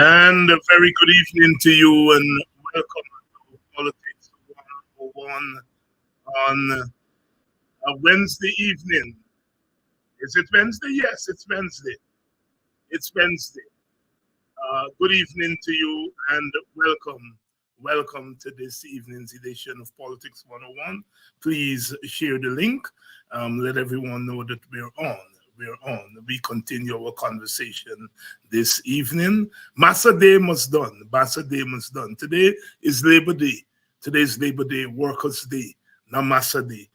And a very good evening to you, and welcome to Politics 101 on a Wednesday evening. Is it Wednesday? Yes, it's Wednesday. It's Wednesday. Good evening to you, and welcome. Welcome to this evening's edition of Politics 101. Please share the link. Let everyone know that we're on. We're on. We continue our conversation this evening. Masa Day must done. Masa Day must done. Today is Labor Day. Today is Labor Day, Workers' Day, not Masa Day.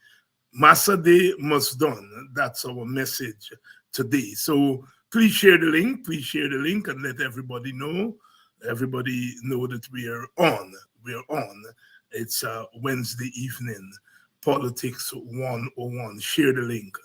Masa Day must done. That's our message today. So please share the link. Please share the link and let everybody know. Everybody know that we are on. We're on. It's Wednesday evening. Politics 101. Share the link.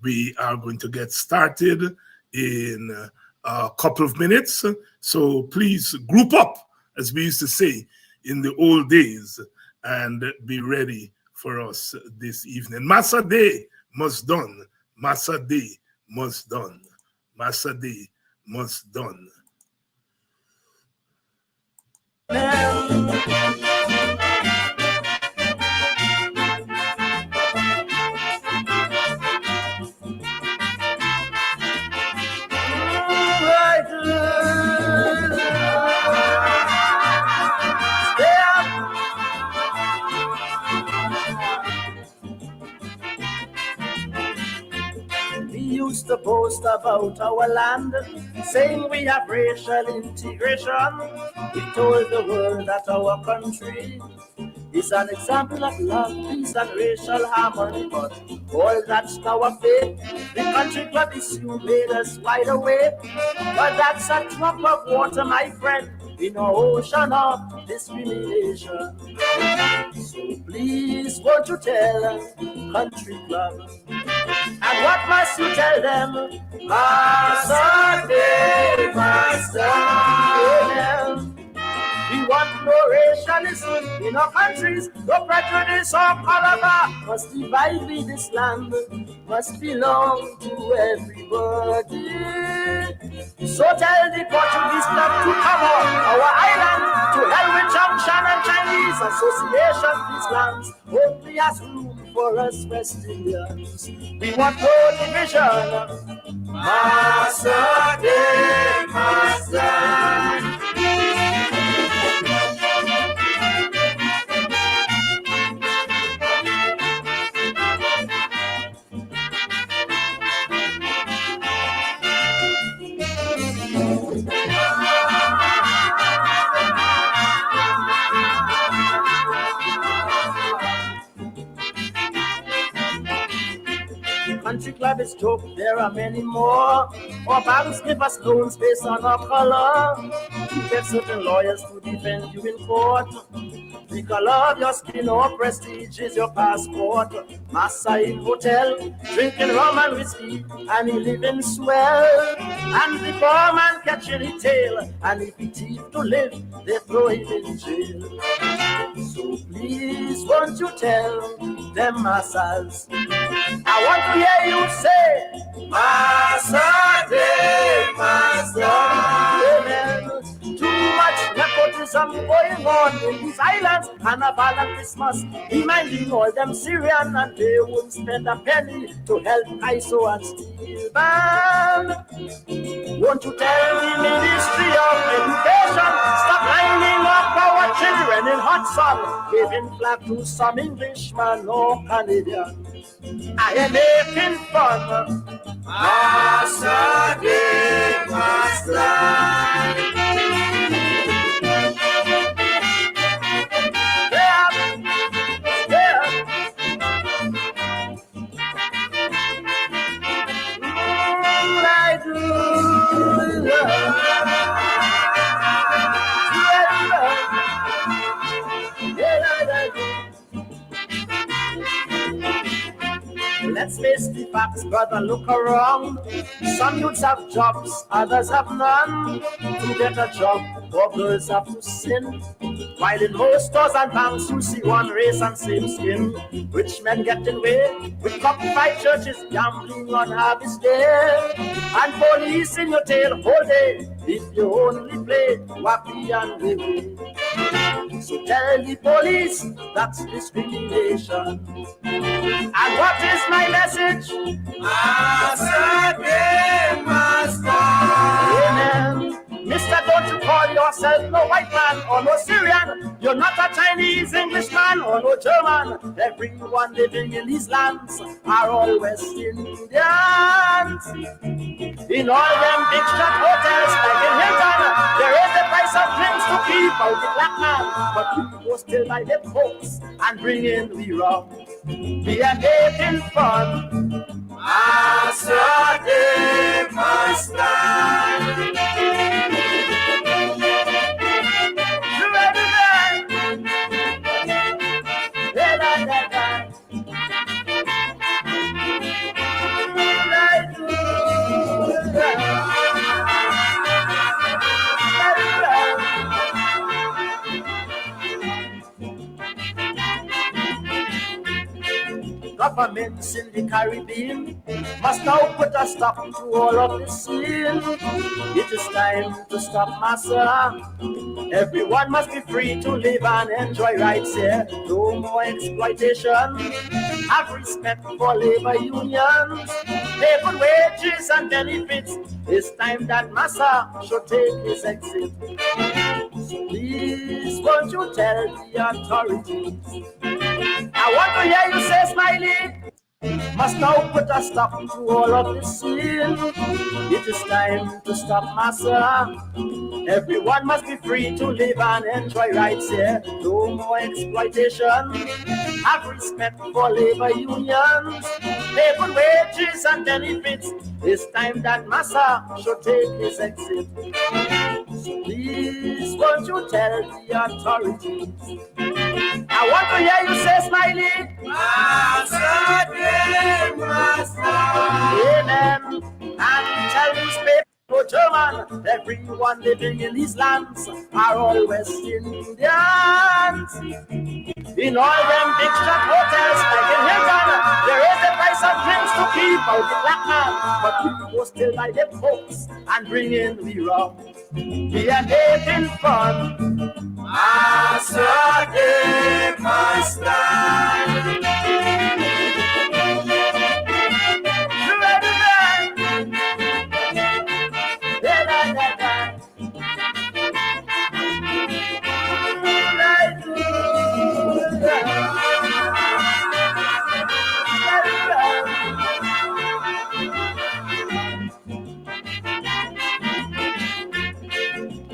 We are going to get started in a couple of minutes. So please group up, as we used to say in the old days, and be ready for us this evening. Masa Day must done. Masa Day must done. Masa Day must done. Used to boast about our land, saying we have racial integration. We told the world that our country is an example of love, peace, and racial harmony. But all that's now a fake. The country club issue made us wide awake. But that's a drop of water, my friend, in an ocean of discrimination. So please, won't you tell country club? And what must you tell them? Masa Day, Masa. We want no racialism in our countries, no prejudice or color must divide in this land, must belong to everybody. So tell the Portuguese club to come on our island, to hell with Junction and Chinese Association. These lands only has room for us West Indians. We want no division. Masa Day, Masa. Country club is joke, there are many more. Our banks give us loans based on our color. You get certain lawyers to defend you in court. The color of your skin or prestige is your passport. Massa in hotel, drinking rum and whiskey, and he living swell. And the poor man catching his tail, and if he thief to live, they throw him in jail. So please, won't you tell them massas? I want to hear you say, Masa Day, Masa. Amen. Too much nepotism going on in these islands. Carnival and Christmas, reminding all them Syrian, and they won't spend a penny to help ISO and Steel Band. Won't you tell the Ministry of Education, stop lining up our children in hot sun, giving flag to some Englishman or Canadian. I am making fun. Masa Day, Masa. Let's face the facts, brother, look around. Some youths have jobs, others have none. To get a job, poor girls have to sin. While in most stores and banks you see one race and same skin. Rich men getting away with cockfight churches, gambling on harvest day, and police in your tail whole day if you only play wappy and wee. So tell the police that's discrimination. And what is my message? Masa de Masa. Amen. Mister, don't you call yourself no white man or no Syrian. You're not a Chinese, Englishman or no German. Everyone living in these lands are all West Indians. In all them big shot hotels like in Hilton, there is the price of drinks to keep out the black man. But people still buy them folks and bring in the rum. We are making fun. Masa de Masa. Governments in the Caribbean must now put a stop to all of this sin. It is time to stop Masa. Everyone must be free to live and enjoy rights here. No more exploitation. Have respect for labor unions. Pay good wages and benefits. It's time that Masa should take his exit. So please, won't you tell the authorities? I want to hear you say, Smiley, must now put a stop to all of this sin. It is time to stop Masa. Everyone must be free to live and enjoy rights here. No more exploitation. Have respect for labor unions. Pay good wages and benefits. It's time that Masa should take his exit. So please, won't you tell the authorities? I want to hear you say, Smiley, Masa de Masa. amen. And tell newspaper no German, everyone living in these lands are all West Indians. In all them big shot hotels like in Hilton, there is the price of drinks to keep out the black man. But people still buy them folks and bring in the rum. We are making fun. Masa de Masa.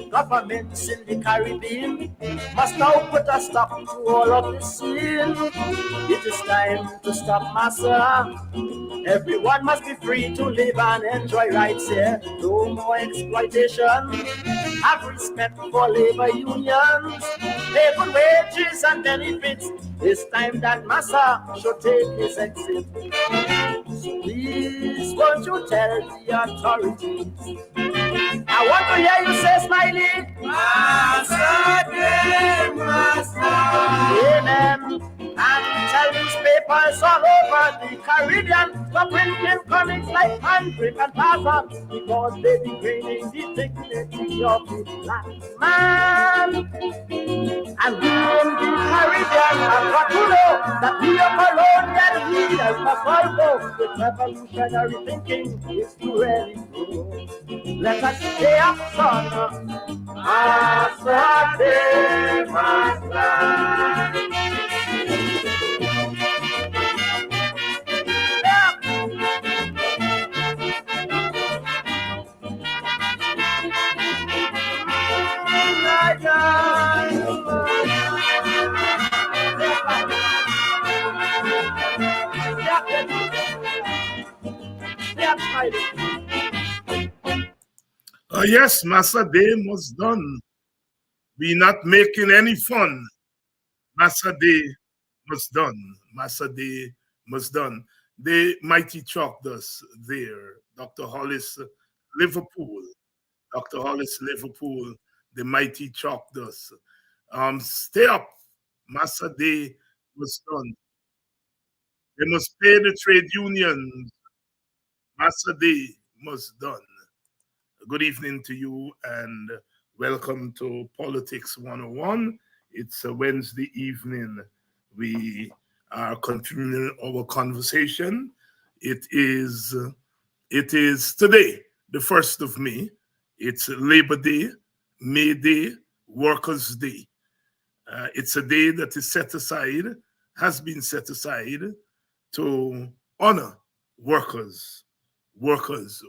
Governments in the Caribbean must now put a stop to all of this sin. It is time to stop Masa. Everyone must be free to live and enjoy rights here. No more exploitation. Have respect for labor unions. Pay good wages and benefits. It's time that Masa should take his exit. So please, won't you tell the authorities? I want to hear you say, Smiley, Masa de Masa. amen. And tell newspapers all over the Caribbean to print comics like Mandrake and Tarzan, because they degrading the dignity of the black man. And we in the Caribbean have got to know that we are colonial leaders must follow with revolutionary thinking is to really grow. Let us stay up, son. Masa de Masa. Yes, Masa Day was done. We not making any fun. Masa Day was done. Masa Day was done. The mighty chalked us there. Dr. Hollis, Liverpool. Dr. Hollis, Liverpool. The mighty chalked us. Stay up. Masa Day was done. They must pay the trade unions. Masa Day must done. Good evening to you and welcome to Politics 101. It's a Wednesday evening. We are continuing our conversation. It is today, the 1st of May. It's Labor Day, May Day, Workers' Day. It's a day that is set aside, has been set aside to honor workers, workers.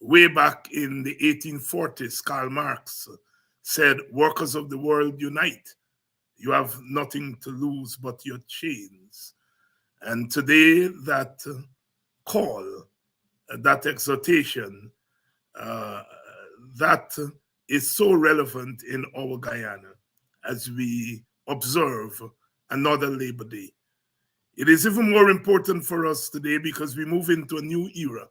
Way back in the 1840s, Karl Marx said, "Workers of the world, unite. You have nothing to lose but your chains." And today, that call, that exhortation, uh, that is so relevant in our Guyana as we observe another Labor Day. It is even more important for us today because we move into a new era.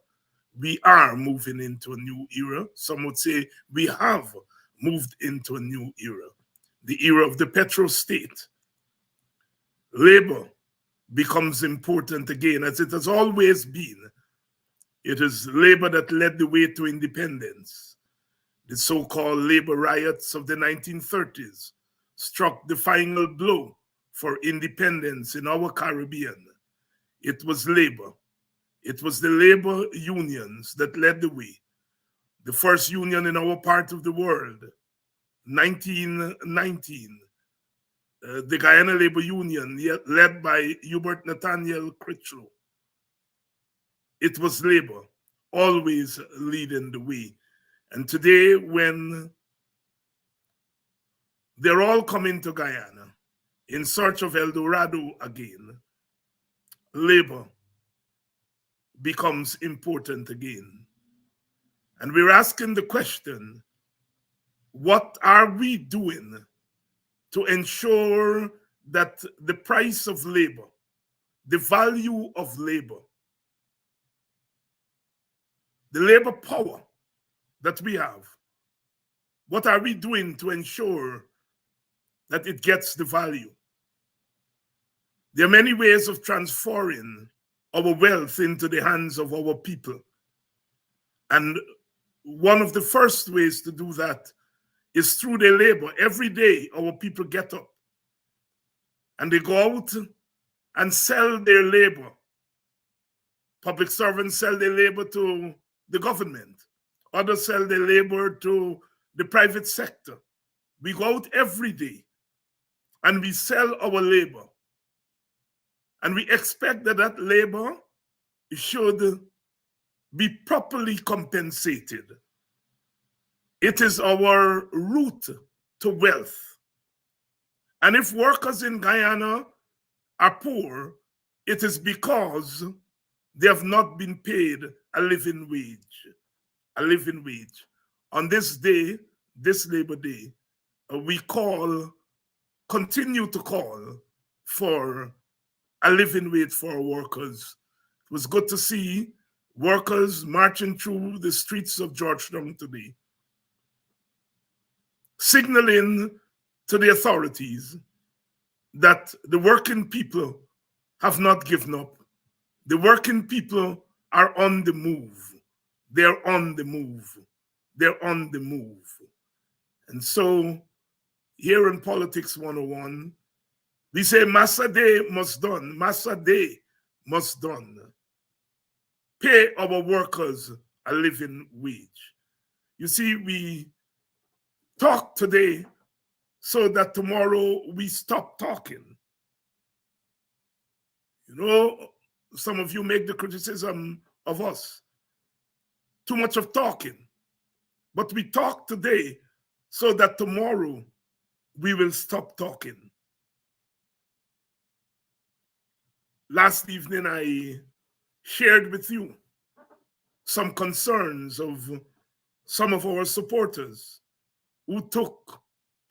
We are moving into a new era. Some would say we have moved into a new era, the era of the petro state. Labor becomes important again, as it has always been. It is labor that led the way to independence. The so-called labor riots of the 1930s struck the final blow for independence in our Caribbean. It was labor. It was the labor unions that led the way. The first union in our part of the world, 1919, the Guyana Labor Union, led by Hubert Nathaniel Critchlow. It was labor, always leading the way. And today, when they're all coming to Guyana in search of El Dorado again, labor becomes important again. And we're asking the question, what are we doing to ensure that the price of labor, the value of labor, the labor power that we have, what are we doing to ensure that it gets the value? There are many ways of transferring our wealth into the hands of our people. And one of the first ways to do that is through their labor. Every day, our people get up and they go out and sell their labor. Public servants sell their labor to the government. Others sell their labor to the private sector. We go out every day and we sell our labor. And we expect that that labor should be properly compensated. It is our route to wealth. And if workers in Guyana are poor, it is because they have not been paid a living wage. A living wage. On this day, this Labor Day, we continue to call for a living wage for our workers. It was good to see workers marching through the streets of Georgetown today, signaling to the authorities that the working people have not given up. The working people are on the move. They're on the move. They're on the move. And so here in Politics 101, we say Masa Day must done. Masa Day must done. Pay our workers a living wage. You see, we talk today so that tomorrow we stop talking. You know, some of you make the criticism of us. Too much of talking. But we talk today so that tomorrow we will stop talking. Last evening, I shared with you some concerns of some of our supporters who took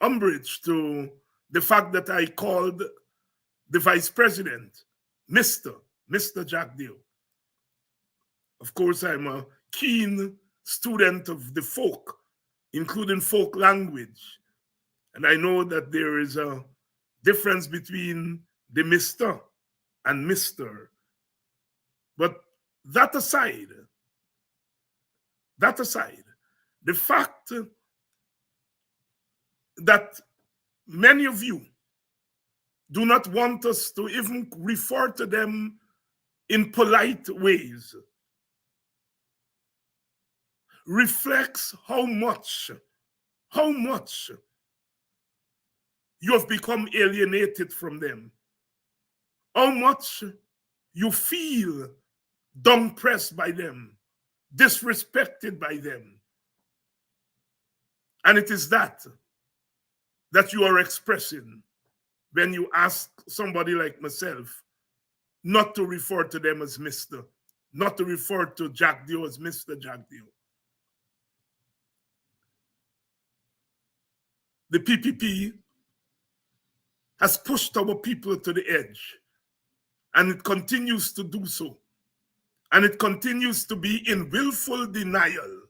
umbrage to the fact that I called the vice president Mr. Jack Deal. Of course, I'm a keen student of the folk, including folk language. And I know that there is a difference between the Mr. and Mr. But that aside, the fact that many of you do not want us to even refer to them in polite ways reflects how much you have become alienated from them, how much you feel down-pressed by them, disrespected by them. And it is that you are expressing when you ask somebody like myself not to refer to them as Mr., not to refer to Jack Dio as Mr. Jack Dio. The PPP has pushed our people to the edge, and it continues to do so. And it continues to be in willful denial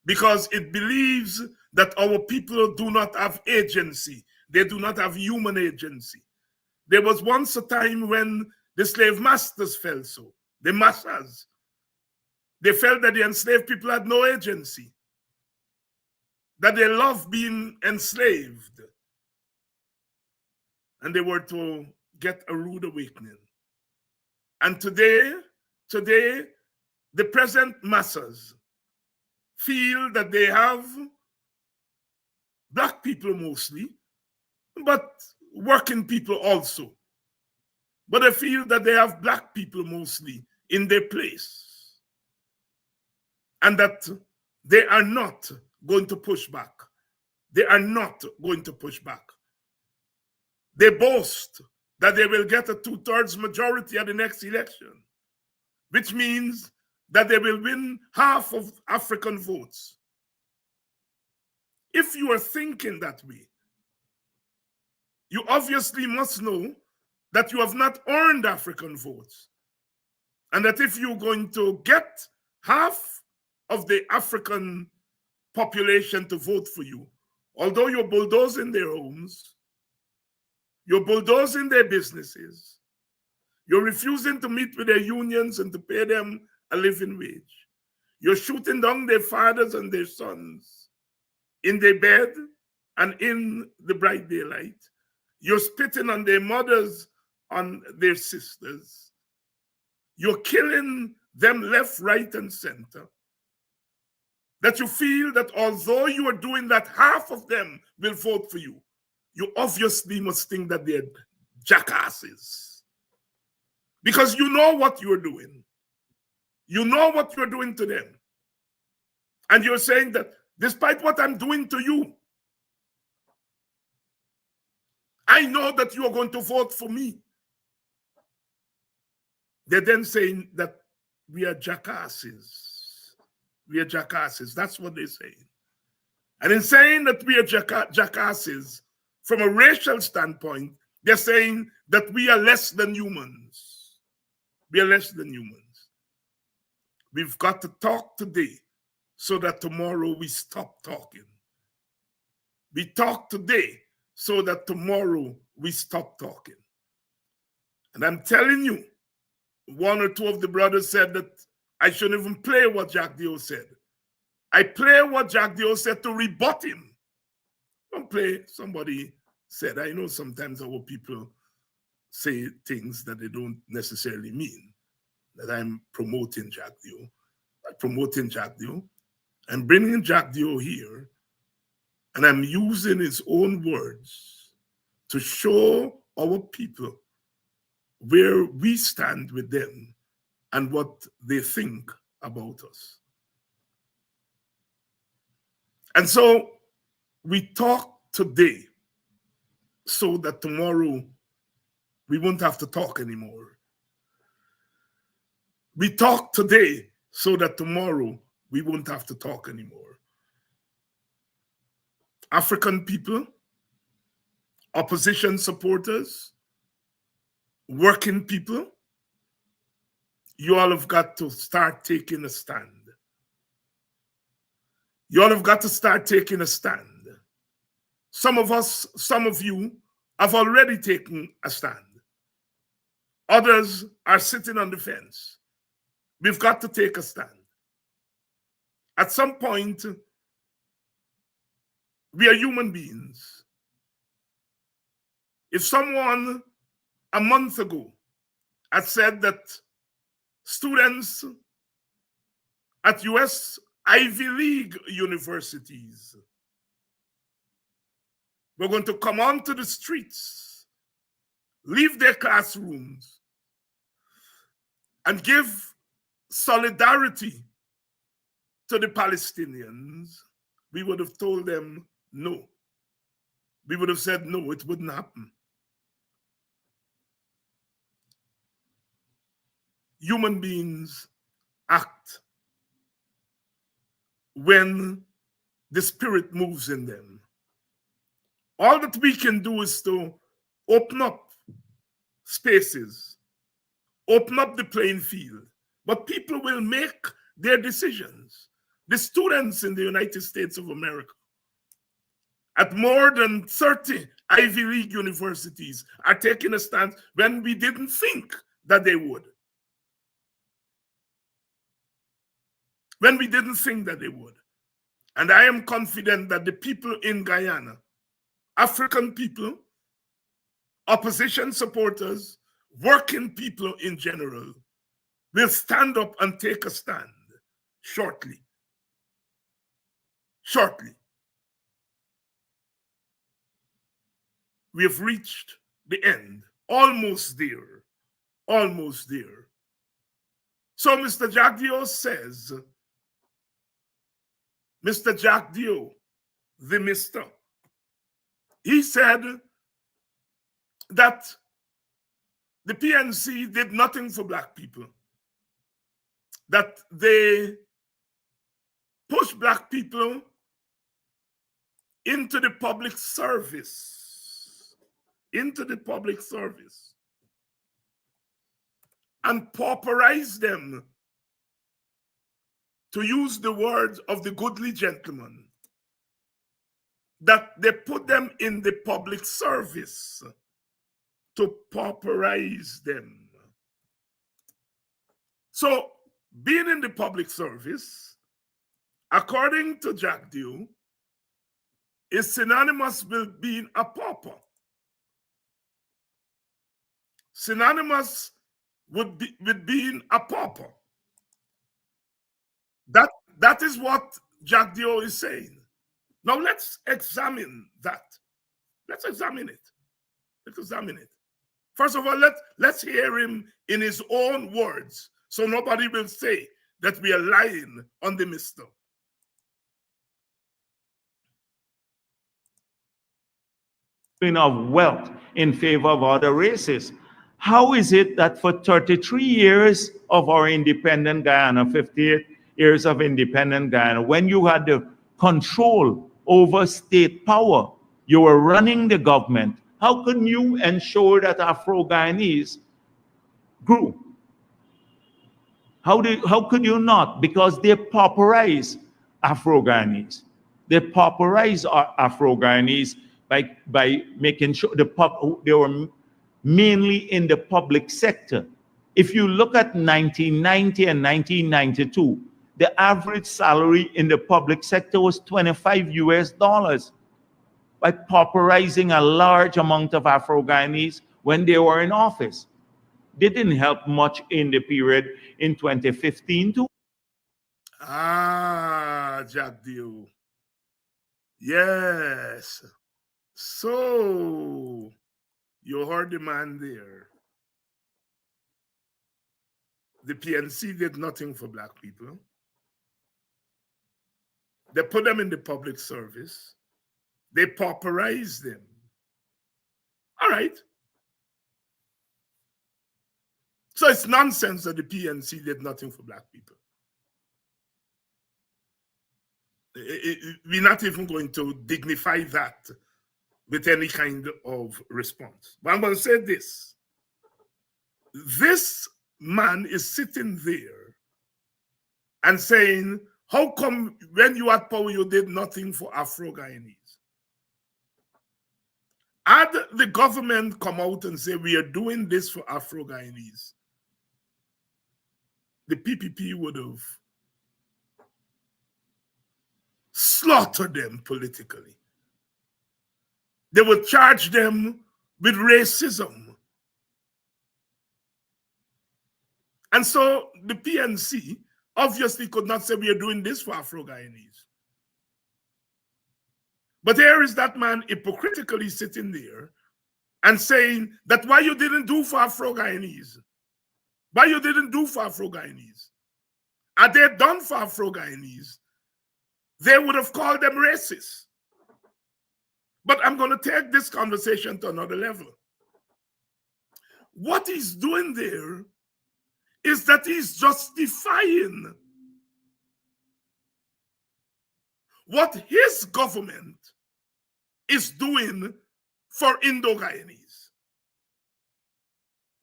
because it believes that our people do not have agency. They do not have human agency. There was once a time when the slave masters felt so, the Masas. They felt that the enslaved people had no agency, that they loved being enslaved, and they were to get a rude awakening. And today, the present Masas feel that they have Black people mostly, but working people also. But they feel that they have Black people mostly in their place, and that they are not going to push back. They are not going to push back. They boast that they will get a 2/3 majority at the next election, which means that they will win half of African votes. If you are thinking that way, you obviously must know that you have not earned African votes. And that if you're going to get half of the African population to vote for you, although you're bulldozing their homes, you're bulldozing their businesses, you're refusing to meet with their unions and to pay them a living wage, you're shooting down their fathers and their sons in their bed and in the bright daylight, you're spitting on their mothers, on their sisters, you're killing them left, right, and center, that you feel that although you are doing that, half of them will vote for you. You obviously must think that they're jackasses. Because you know what you're doing. You know what you're doing to them. And you're saying that despite what I'm doing to you, I know that you are going to vote for me. They're then saying that we are jackasses. We are jackasses. That's what they're saying. And in saying that we are jackasses, from a racial standpoint, they're saying that we are less than humans. We are less than humans. We've got to talk today so that tomorrow we stop talking. We talk today so that tomorrow we stop talking. And I'm telling you, one or two of the brothers said that I shouldn't even play what Jack Dio said. I play what Jack Dio said to rebut him. Don't play somebody said. I know sometimes our people say things that they don't necessarily mean, that I'm promoting Jack Dio. I'm promoting Jack Dio. I'm bringing Jack Dio here, and I'm using his own words to show our people where we stand with them and what they think about us. And so we talk today so that tomorrow we won't have to talk anymore. We talk today so that tomorrow we won't have to talk anymore. African people, opposition supporters, working people, you all have got to start taking a stand. You all have got to start taking a stand. Some of us, some of you, have already taken a stand. Others are sitting on the fence. We've got to take a stand. At some point, we are human beings. If someone a month ago had said that students at US Ivy League universities were going to come onto the streets, leave their classrooms, and give solidarity to the Palestinians, we would have told them no. We would have said no, it wouldn't happen. Human beings act when the spirit moves in them. All that we can do is to open up spaces, open up the playing field, but people will make their decisions. The students in the United States of America at more than 30 Ivy League universities are taking a stand when we didn't think that they would. When we didn't think that they would. And I am confident that the people in Guyana, African people, opposition supporters, working people in general, will stand up and take a stand shortly. Shortly. We have reached the end, almost there, almost there. So Mr. Jagdio says, Mr. Jagdio, the mister, he said that the PNC did nothing for Black people, that they pushed Black people into the public service, and pauperized them, to use the words of the goodly gentleman, that they put them in the public service to pauperize them. So being in the public service, according to Jack Dew, is synonymous with being a pauper. Synonymous with being a pauper. That is what Jack Dew is saying. Now let's examine that. Let's examine it. Let's examine it. First of all, let's hear him in his own words, so nobody will say that we are lying on the mister. Of wealth in favor of other races. How is it that for 33 years of our independent Guyana, 58 years of independent Guyana, when you had the control over state power, you were running the government, how could you ensure that Afro-Guyanese grew? How could you not? Because they pauperize Afro-Guyanese. They pauperize Afro-Guyanese by making sure they were mainly in the public sector. If you look at 1990 and 1992, the average salary in the public sector was $25 US by pauperizing a large amount of Afro-Guyanese when they were in office. They didn't help much in the period in 2015 too. Jack Dew. Yes. So you heard the man there. The PNC did nothing for Black people. They put them in the public service. They pauperized them. All right. So it's nonsense that the PNC did nothing for Black people. We're not even going to dignify that with any kind of response. But I'm going to say this. This man is sitting there and saying, how come when you had power, you did nothing for Afro-Guyanese? Had the government come out and say, we are doing this for Afro-Guyanese, the PPP would have slaughtered them politically. They would charge them with racism. And so the PNC obviously could not say, we are doing this for Afro-Guyanese. But here is that man hypocritically sitting there and saying that why you didn't do for Afro-Guyanese? Why you didn't do for Afro-Guyanese? Had they done for Afro-Guyanese, they would have called them racist. But I'm going to take this conversation to another level. What he's doing there is that he's justifying what his government is doing for Indo-Guyanese.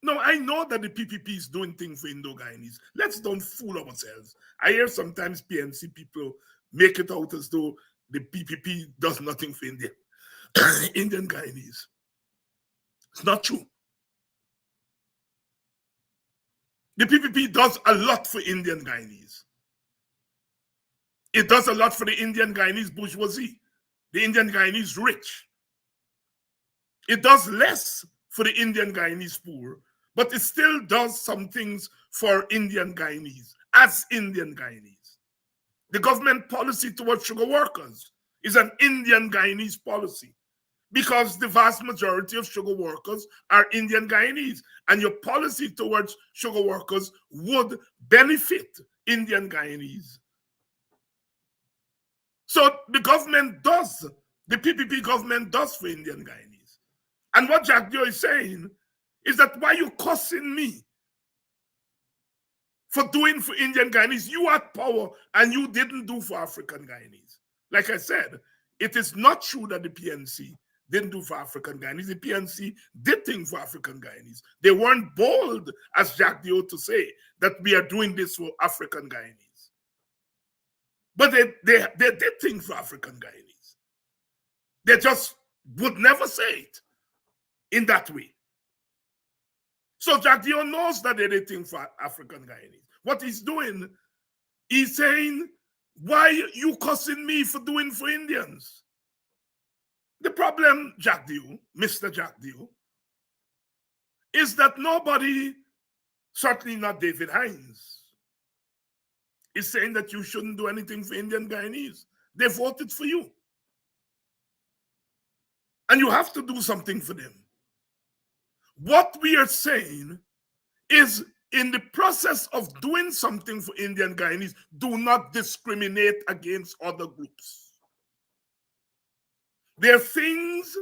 No, I know that the PPP is doing things for Indo-Guyanese. Let's don't fool ourselves. I hear sometimes PNC people make it out as though the PPP does nothing for Indian Guyanese. It's not true. The PPP does a lot for Indian Guyanese. It does a lot for the Indian Guyanese bourgeoisie, the Indian Guyanese rich. It does less for the Indian Guyanese poor, but it still does some things for Indian Guyanese, as Indian Guyanese. The government policy towards sugar workers is an Indian Guyanese policy because the vast majority of sugar workers are Indian Guyanese, and your policy towards sugar workers would benefit Indian Guyanese. So the government does, the PPP government does for Indian Guyanese. And what Jack Dio is saying is that why you cussing me for doing for Indian Guyanese? You had power and you didn't do for African Guyanese. Like I said, it is not true that the PNC didn't do for African Guyanese. The PNC did things for African Guyanese. They weren't bold, as Jack Dio to say, that we are doing this for African Guyanese. But they did things for African Guyanese. They just would never say it in that way. So Jack Dio knows that they did things for African Guyanese. What he's doing, he's saying, why you cussing me for doing for Indians? The problem, Jack Dio, Mr. Jack Dio, is that nobody, certainly not David Hines, is saying that you shouldn't do anything for Indian Guyanese. They voted for you. And you have to do something for them. What we are saying is, in the process of doing something for Indian Guyanese, do not discriminate against other groups. There are things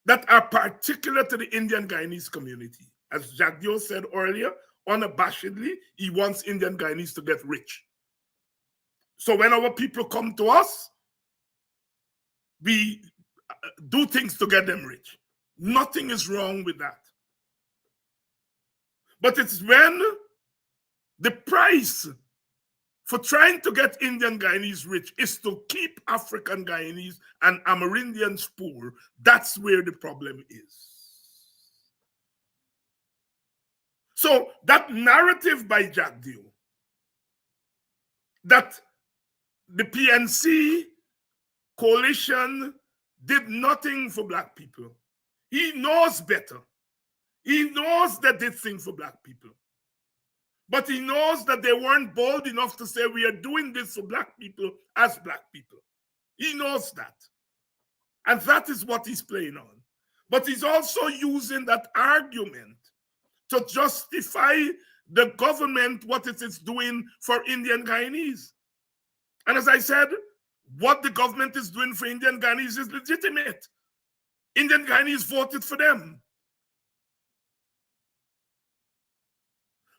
that are particular to the Indian Guyanese community. As Jack Dio said earlier, unabashedly, he wants Indian Guyanese to get rich. So when our people come to us, we do things to get them rich. Nothing is wrong with that. But it's when the price for trying to get Indian Guyanese rich is to keep African Guyanese and Amerindians poor, that's where the problem is. So that narrative by Jack Dio, that the PNC coalition did nothing for Black people, he knows better. He knows that they did things for Black people. But he knows that they weren't bold enough to say, we are doing this for Black people as Black people. He knows that. And that is what he's playing on. But he's also using that argument to justify the government, what it is doing for Indian Guyanese. And as I said, what the government is doing for Indian Guyanese is legitimate. Indian Guyanese voted for them.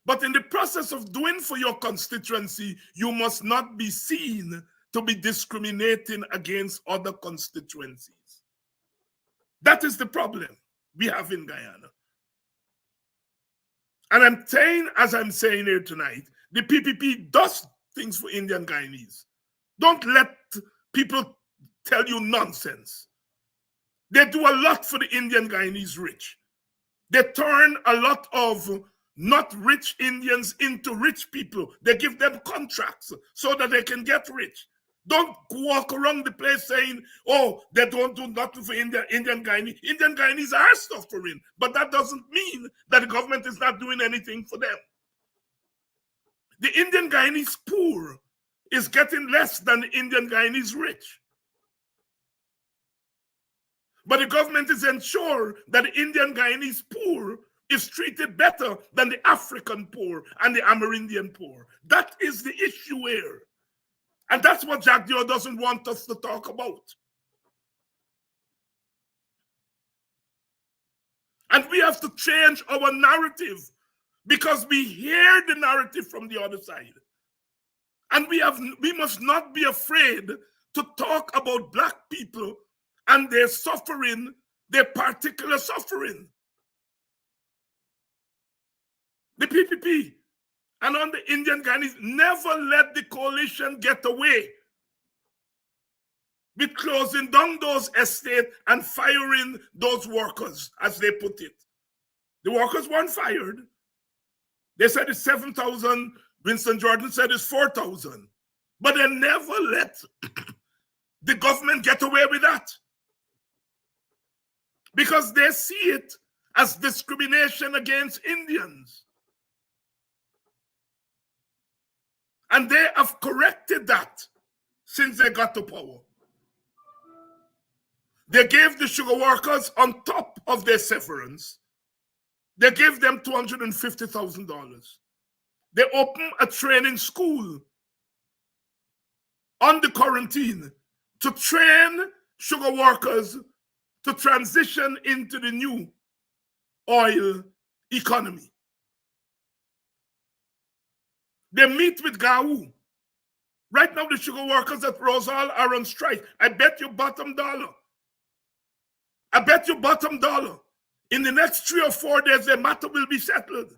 But in the process of doing for your constituency, you must not be seen to be discriminating against other constituencies. That is the problem we have in Guyana. And I'm saying, as I'm saying here tonight, the PPP does things for Indian Guyanese. Don't let people tell you nonsense. They do a lot for the Indian Guyanese rich. They turn a lot of not rich Indians into rich people. They give them contracts so that they can get rich. Don't walk around the place saying, oh, they don't do nothing for Indian Guyanese. Indian Guyanese are suffering, but that doesn't mean that the government is not doing anything for them. The Indian Guyanese poor is getting less than the Indian Guyanese rich. But the government is ensured that the Indian Guyanese poor is treated better than the African poor and the Amerindian poor. That is the issue here. And that's what Jack Dio doesn't want us to talk about. And we have to change our narrative because we hear the narrative from the other side. And we must not be afraid to talk about Black people and their suffering, their particular suffering. The PPP and on the Indian Guyanese never let the coalition get away with closing down those estates and firing those workers, as they put it. The workers weren't fired. They said it's 7,000. Winston Jordan said it's 4,000. But they never let the government get away with that, because they see it as discrimination against Indians. And they have corrected that since they got to power. They gave the sugar workers, on top of their severance, they gave them $250,000. They opened a training school on the quarantine to train sugar workers to transition into the new oil economy. They meet with GAU. Right now, the sugar workers at Rosal are on strike. I bet you bottom dollar. I bet you bottom dollar. In the next 3 or 4 days, their matter will be settled.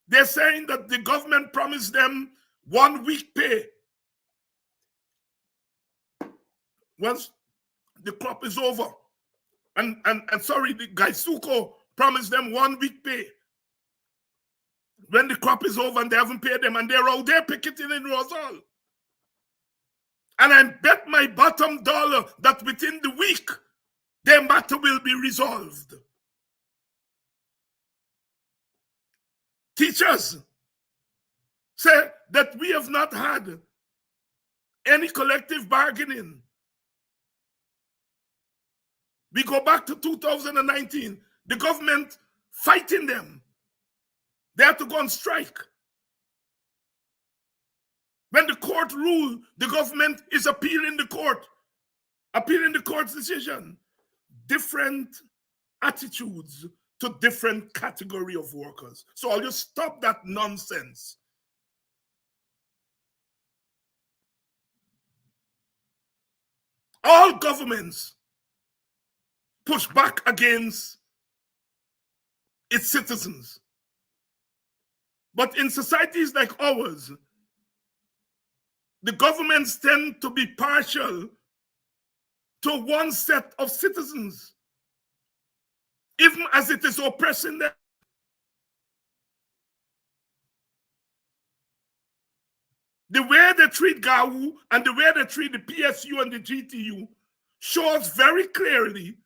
They're saying that the government promised them 1 week pay once the crop is over. And sorry, the Gaisuko promised them 1 week pay when the crop is over and they haven't paid them, and they're out there picketing in Rosal. And I bet my bottom dollar that within the week, their matter will be resolved. Teachers say that we have not had any collective bargaining. We go back to 2019, the government fighting them. They had to go on strike. When the court ruled, the government is appealing the court's decision. Different attitudes to different category of workers. So I'll just stop that nonsense. All governments push back against its citizens. But in societies like ours, the governments tend to be partial to one set of citizens, even as it is oppressing them. The way they treat GAU and the way they treat the PSU and the GTU shows very clearly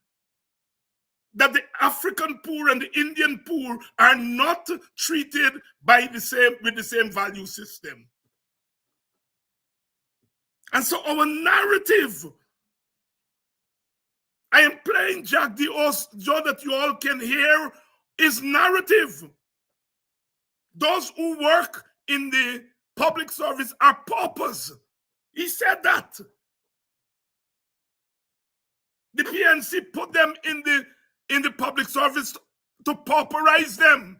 that the African poor and the Indian poor are not treated with the same value system. And so our narrative, I am playing Jack the O's so that you all can hear his narrative. Those who work in the public service are paupers. He said that. The PNC put them in the public service to pauperize them.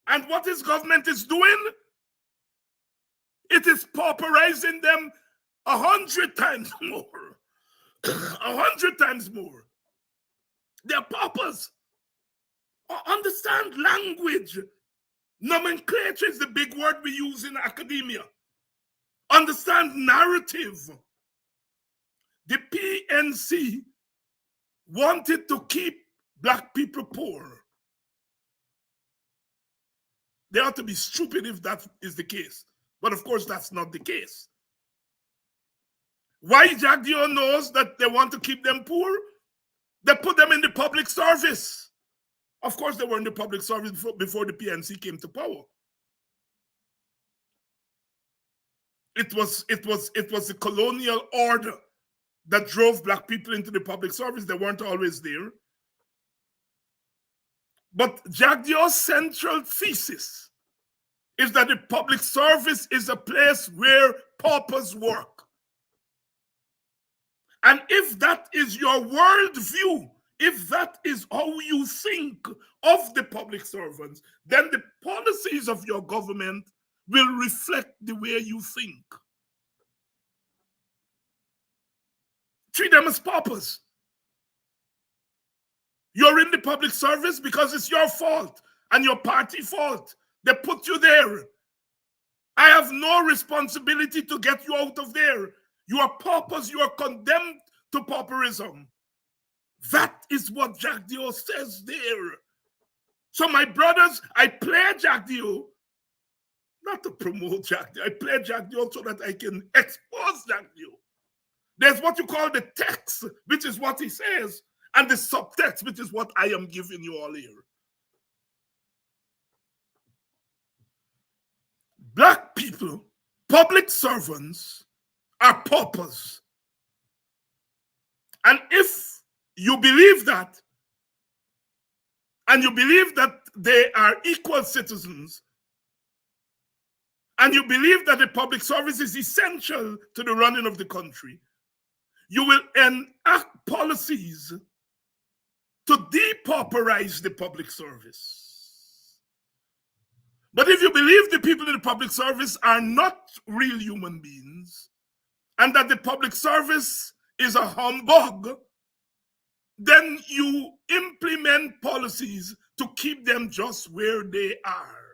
And what his government is doing? It is pauperizing them 100 times more. 100 times more. They're paupers. Understand language. Nomenclature is the big word we use in academia. Understand narrative. The PNC wanted to keep black people poor. They ought to be stupid if that is the case. But of course, that's not the case. Why Jack Dio knows that they want to keep them poor? They put them in the public service. Of course, they were in the public service before the PNC came to power. It was the colonial order that drove black people into the public service. They weren't always there. But Jack Dio's central thesis is that the public service is a place where paupers work. And if that is your worldview, if that is how you think of the public servants, then the policies of your government will reflect the way you think. Treat them as paupers. You're in the public service because it's your fault and your party fault. They put you there. I have no responsibility to get you out of there. You are paupers. You are condemned to pauperism. That is what Jack Dio says there. So my brothers, I play Jack Dio, not to promote Jack Dio. I play Jack Dio so that I can expose Jack Dio. There's what you call the text, which is what he says, and the subtext, which is what I am giving you all here. Black people, public servants, are paupers. And if you believe that, and you believe that they are equal citizens, and you believe that the public service is essential to the running of the country, you will enact policies to depauperize the public service. But if you believe the people in the public service are not real human beings, and that the public service is a humbug, then you implement policies to keep them just where they are.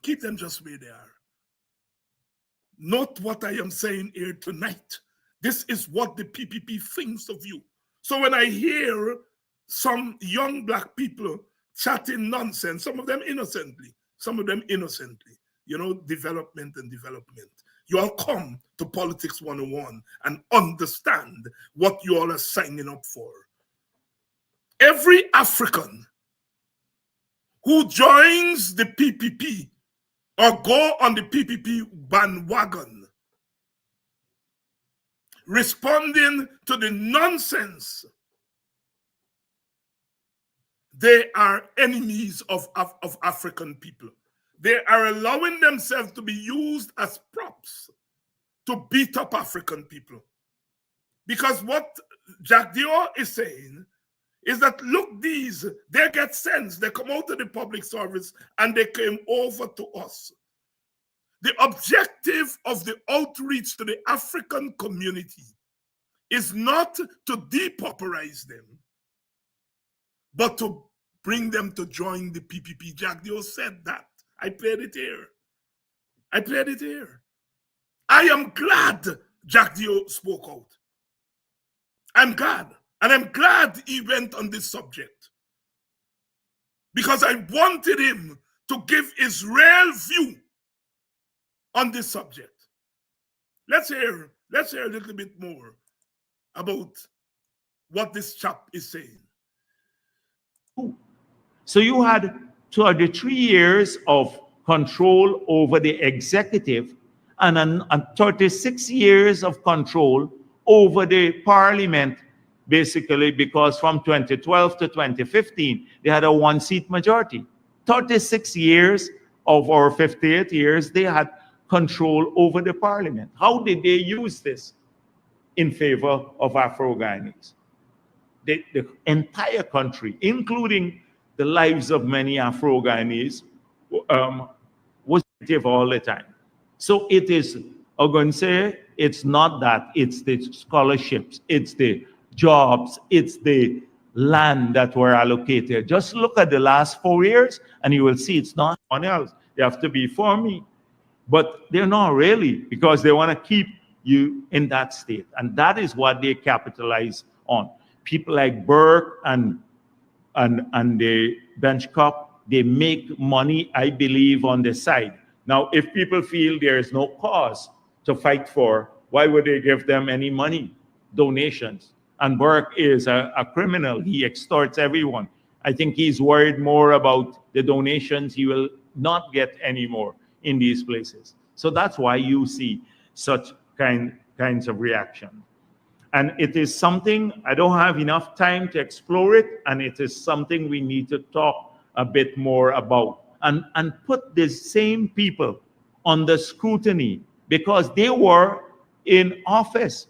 Keep them just where they are. Note what I am saying here tonight. This is what the PPP thinks of you. So when I hear some young black people chatting nonsense, some of them innocently, you know, development. You all come to Politics 101 and understand what you all are signing up for. Every African who joins the PPP or go on the PPP bandwagon, responding to the nonsense, they are enemies of African people. They are allowing themselves to be used as props to beat up African people. Because what Jack Dio is saying is that, look, they get sense. They come out of the public service and they came over to us. The objective of the outreach to the African community is not to depauperize them, but to bring them to join the PPP. Jack Dio said that. I played it here. I am glad Jack Dio spoke out. I'm glad. And I'm glad he went on this subject. Because I wanted him to give his real view on this subject. Let's hear a little bit more about what this chap is saying. So you had 23 years of control over the executive and 36 years of control over the parliament, basically, because from 2012 to 2015, they had a one-seat majority. 36 years of our 58 years, they had control over the parliament. How did they use this in favor of Afro-Guyanese? The entire country, including the lives of many Afro-Guyanese, was negative all the time. So it is, I'm going to say, it's not that, it's the scholarships, it's the jobs, it's the land that were allocated. Just look at the last 4 years and you will see it's not one else. They have to be for me. But they're not really, because they want to keep you in that state. And that is what they capitalize on. People like Burke and the bench cup, they make money, I believe, on the side. Now, if people feel there is no cause to fight for, why would they give them any money, donations? And Burke is a criminal. He extorts everyone. I think he's worried more about the donations he will not get anymore in these places. So that's why you see such kinds of reaction. And it is something, I don't have enough time to explore it, and it is something we need to talk a bit more about and put these same people under scrutiny because they were in office.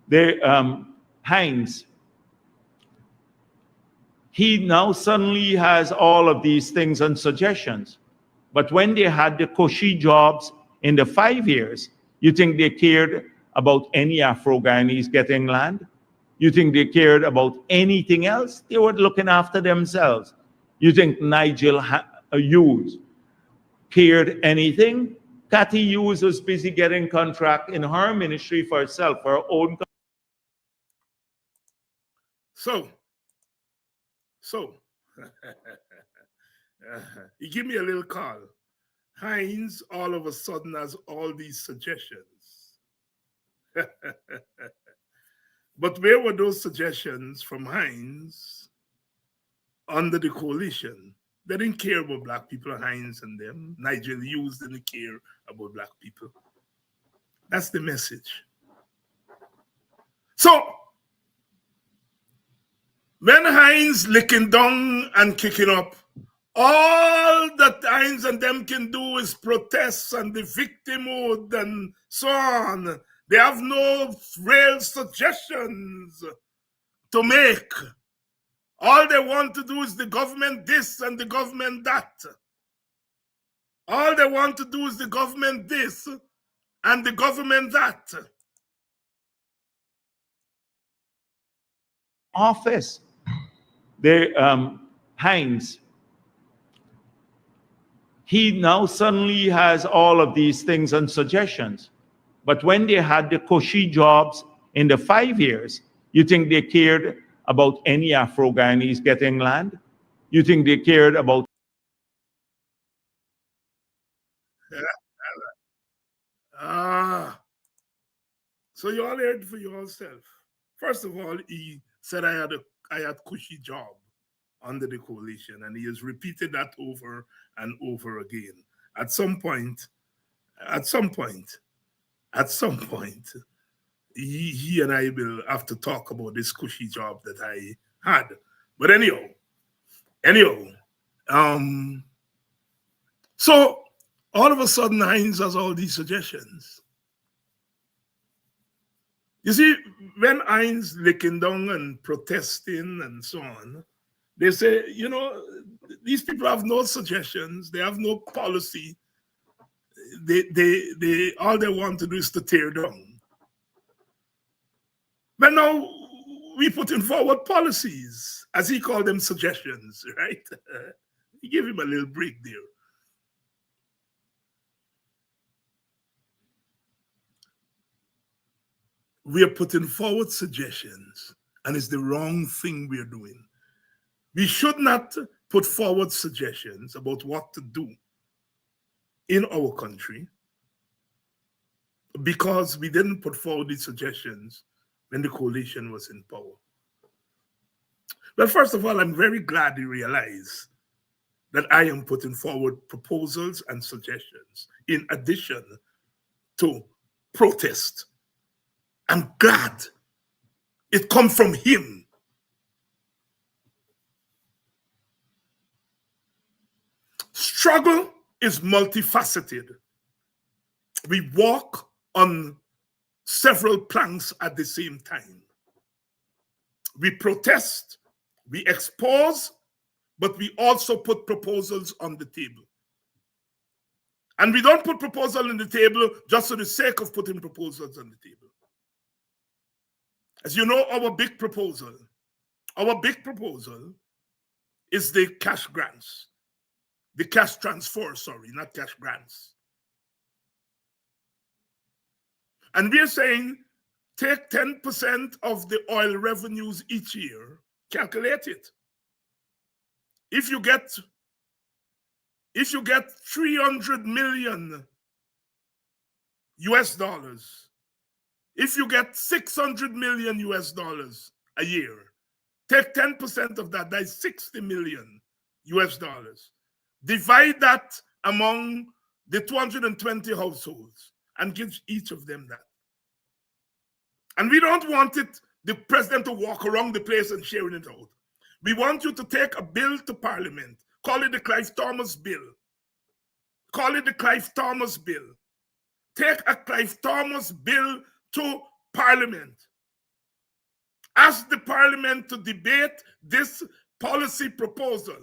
They, Heinz, he now suddenly has all of these things and suggestions. But when they had the cushy jobs in the 5 years, you think they cared about any Afro-Guyanese getting land? You think they cared about anything else? They were looking after themselves. You think Nigel Hughes cared anything? Cathy Hughes was busy getting contract in her ministry for herself, for her own. So, he give me a little call. Heinz all of a sudden has all these suggestions. But where were those suggestions from Heinz under the coalition? They didn't care about black people, Heinz and them. Nigel Hughes didn't care about black people. That's the message. So, when Heinz licking down and kicking up, all that Heinz and them can do is protest and the victimhood and so on. They have no real suggestions to make. All they want to do is the government this and the government that. All they want to do is the government this and the government that. Office. They, Heinz, he now suddenly has all of these things and suggestions. But when they had the cushy jobs in the 5 years, you think they cared about any Afro-Guyanese getting land? You think they cared about... So you all heard for yourself. First of all, he said I had cushy job under the coalition, and he has repeated that over and over again. At some point, he and I will have to talk about this cushy job that I had. But anyhow, so all of a sudden Heinz has all these suggestions. You see, when Heinz licking down and protesting and so on, they say, these people have no suggestions, they have no policy. They all they want to do is to tear down. But now we putting forward policies, as he called them, suggestions, right? He gave him a little break there. We are putting forward suggestions, and it's the wrong thing we're doing. We should not put forward suggestions about what to do in our country because we didn't put forward these suggestions when the coalition was in power. Well, first of all, I'm very glad you realize that I am putting forward proposals and suggestions in addition to protest. I'm glad it comes from him. Struggle is multifaceted. We walk on several planks at the same time. We protest, we expose, but we also put proposals on the table. And we don't put proposals on the table just for the sake of putting proposals on the table. As you know, our big proposal is the cash grants. The cash transfer, sorry, not cash grants. And we're saying take 10% of the oil revenues each year, calculate it. If you get 300 million US dollars, if you get 600 million US dollars a year, take 10% of that, that's 60 million US dollars. Divide that among the 220 households and give each of them that. And we don't want the president to walk around the place and sharing it out. We want you to take a bill to Parliament. Call it the Clive Thomas bill. Call it the Clive Thomas bill. Take a Clive Thomas bill to Parliament. Ask the Parliament to debate this policy proposal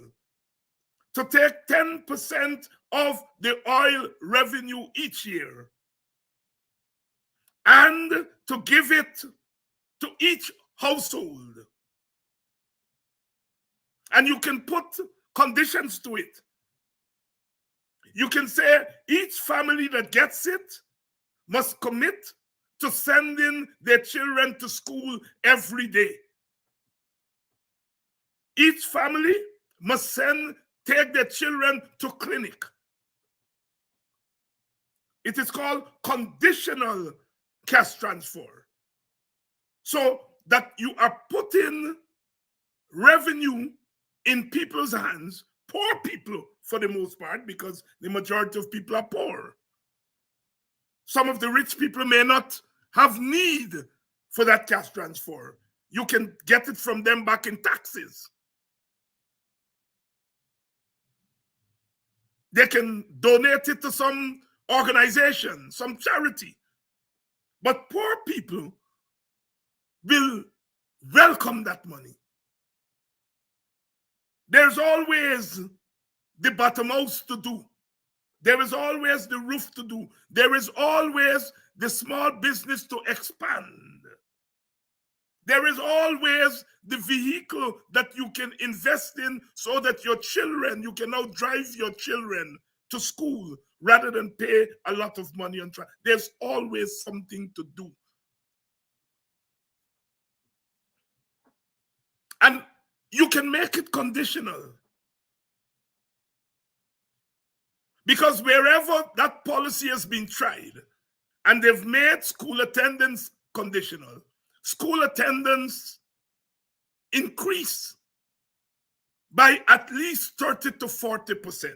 to take 10% of the oil revenue each year and to give it to each household. And you can put conditions to it. You can say each family that gets it must commit to sending their children to school every day. Each family must take their children to clinic. It is called conditional cash transfer. So that you are putting revenue in people's hands, poor people for the most part, because the majority of people are poor. Some of the rich people may not have need for that cash transfer. You can get it from them back in taxes. They can donate it to some organization, some charity. But poor people will welcome that money. There's always the bottom house to do. There is always the roof to do. There is always the small business to expand. There is always the vehicle that you can invest in so that your children, you can now drive your children to school rather than pay a lot of money on transport. There's always something to do. And you can make it conditional. Because wherever that policy has been tried and they've made school attendance conditional, school attendance increase by at least 30 to 40%.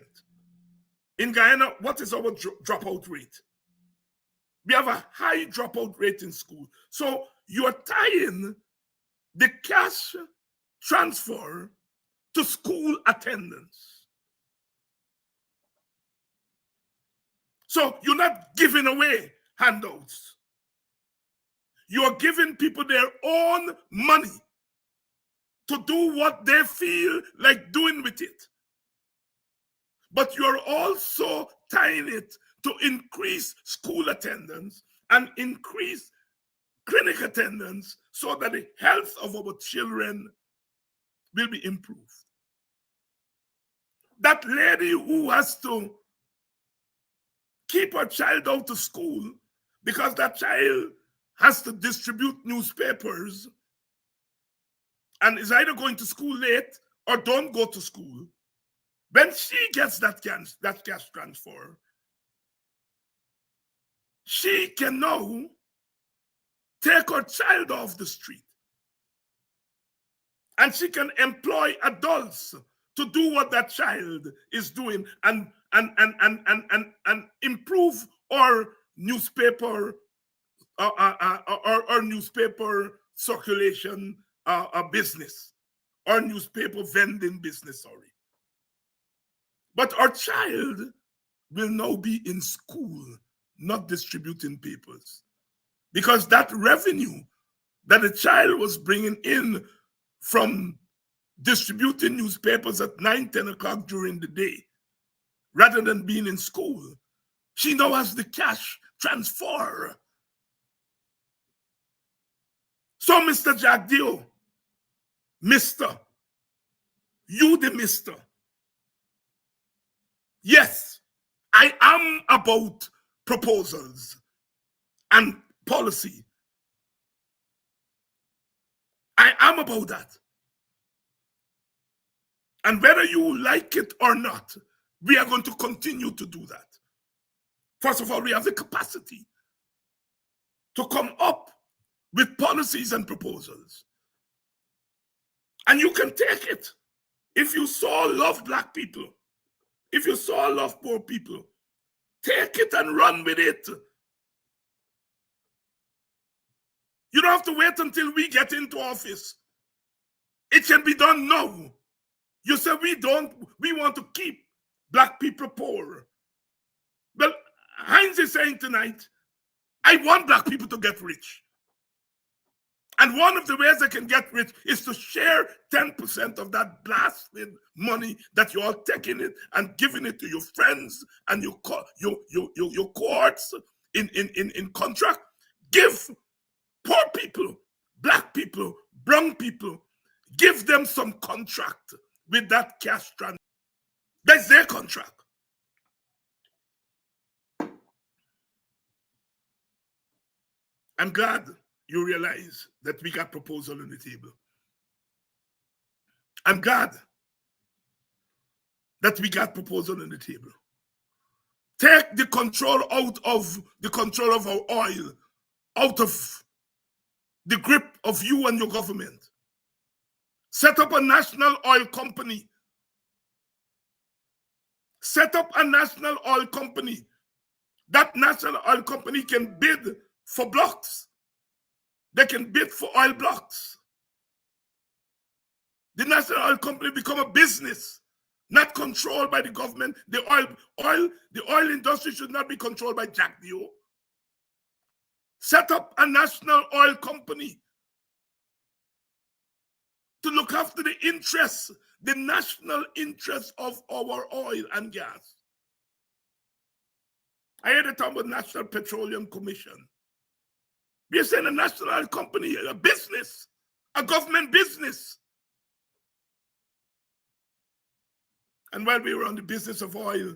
In Guyana, what is our dropout rate? We have a high dropout rate in school. So you're tying the cash transfer to school attendance. So you're not giving away handouts. You're giving people their own money to do what they feel like doing with it. But you're also tying it to increase school attendance and increase clinic attendance so that the health of our children will be improved. That lady who has to keep her child out of school because that child has to distribute newspapers and is either going to school late or don't go to school, when she gets that cash transfer, she can now take her child off the street. And she can employ adults to do what that child is doing and improve our newspaper or newspaper circulation business, or newspaper vending business, sorry. But our child will now be in school, not distributing papers. Because that revenue that the child was bringing in from distributing newspapers at 9, 10 o'clock during the day, rather than being in school, she now has the cash transfer. So, Mr. Jagdio, Mr., you the Mr. Yes, I am about proposals and policy. I am about that. And whether you like it or not, we are going to continue to do that. First of all, we have the capacity to come up with policies and proposals. And you can take it. If you so love Black people, if you so love poor people, take it and run with it. You don't have to wait until we get into office. It can be done now. You say we want to keep Black people poor. Well, Heinz is saying tonight, I want Black people to get rich. And one of the ways they can get rich is to share 10% of that blasted money that you're all taking it and giving it to your friends and your cohorts in contract. Give poor people, Black people, brown people, give them some contract with that cash transfer. That's their contract. I'm glad you realize that we got proposal on the table. I'm glad that we got proposal on the table. Take the control out of the control of our oil, out of the grip of you and your government. Set up a national oil company. Set up a national oil company. That national oil company can bid for blocks. They can bid for oil blocks. The national oil company become a business, not controlled by the government. The oil industry should not be controlled by Jack Dio. Set up a national oil company to look after the interests, the national interests of our oil and gas. I heard it talk about National Petroleum Commission. We are saying a national oil company, a business, a government business. And while we were on the business of oil,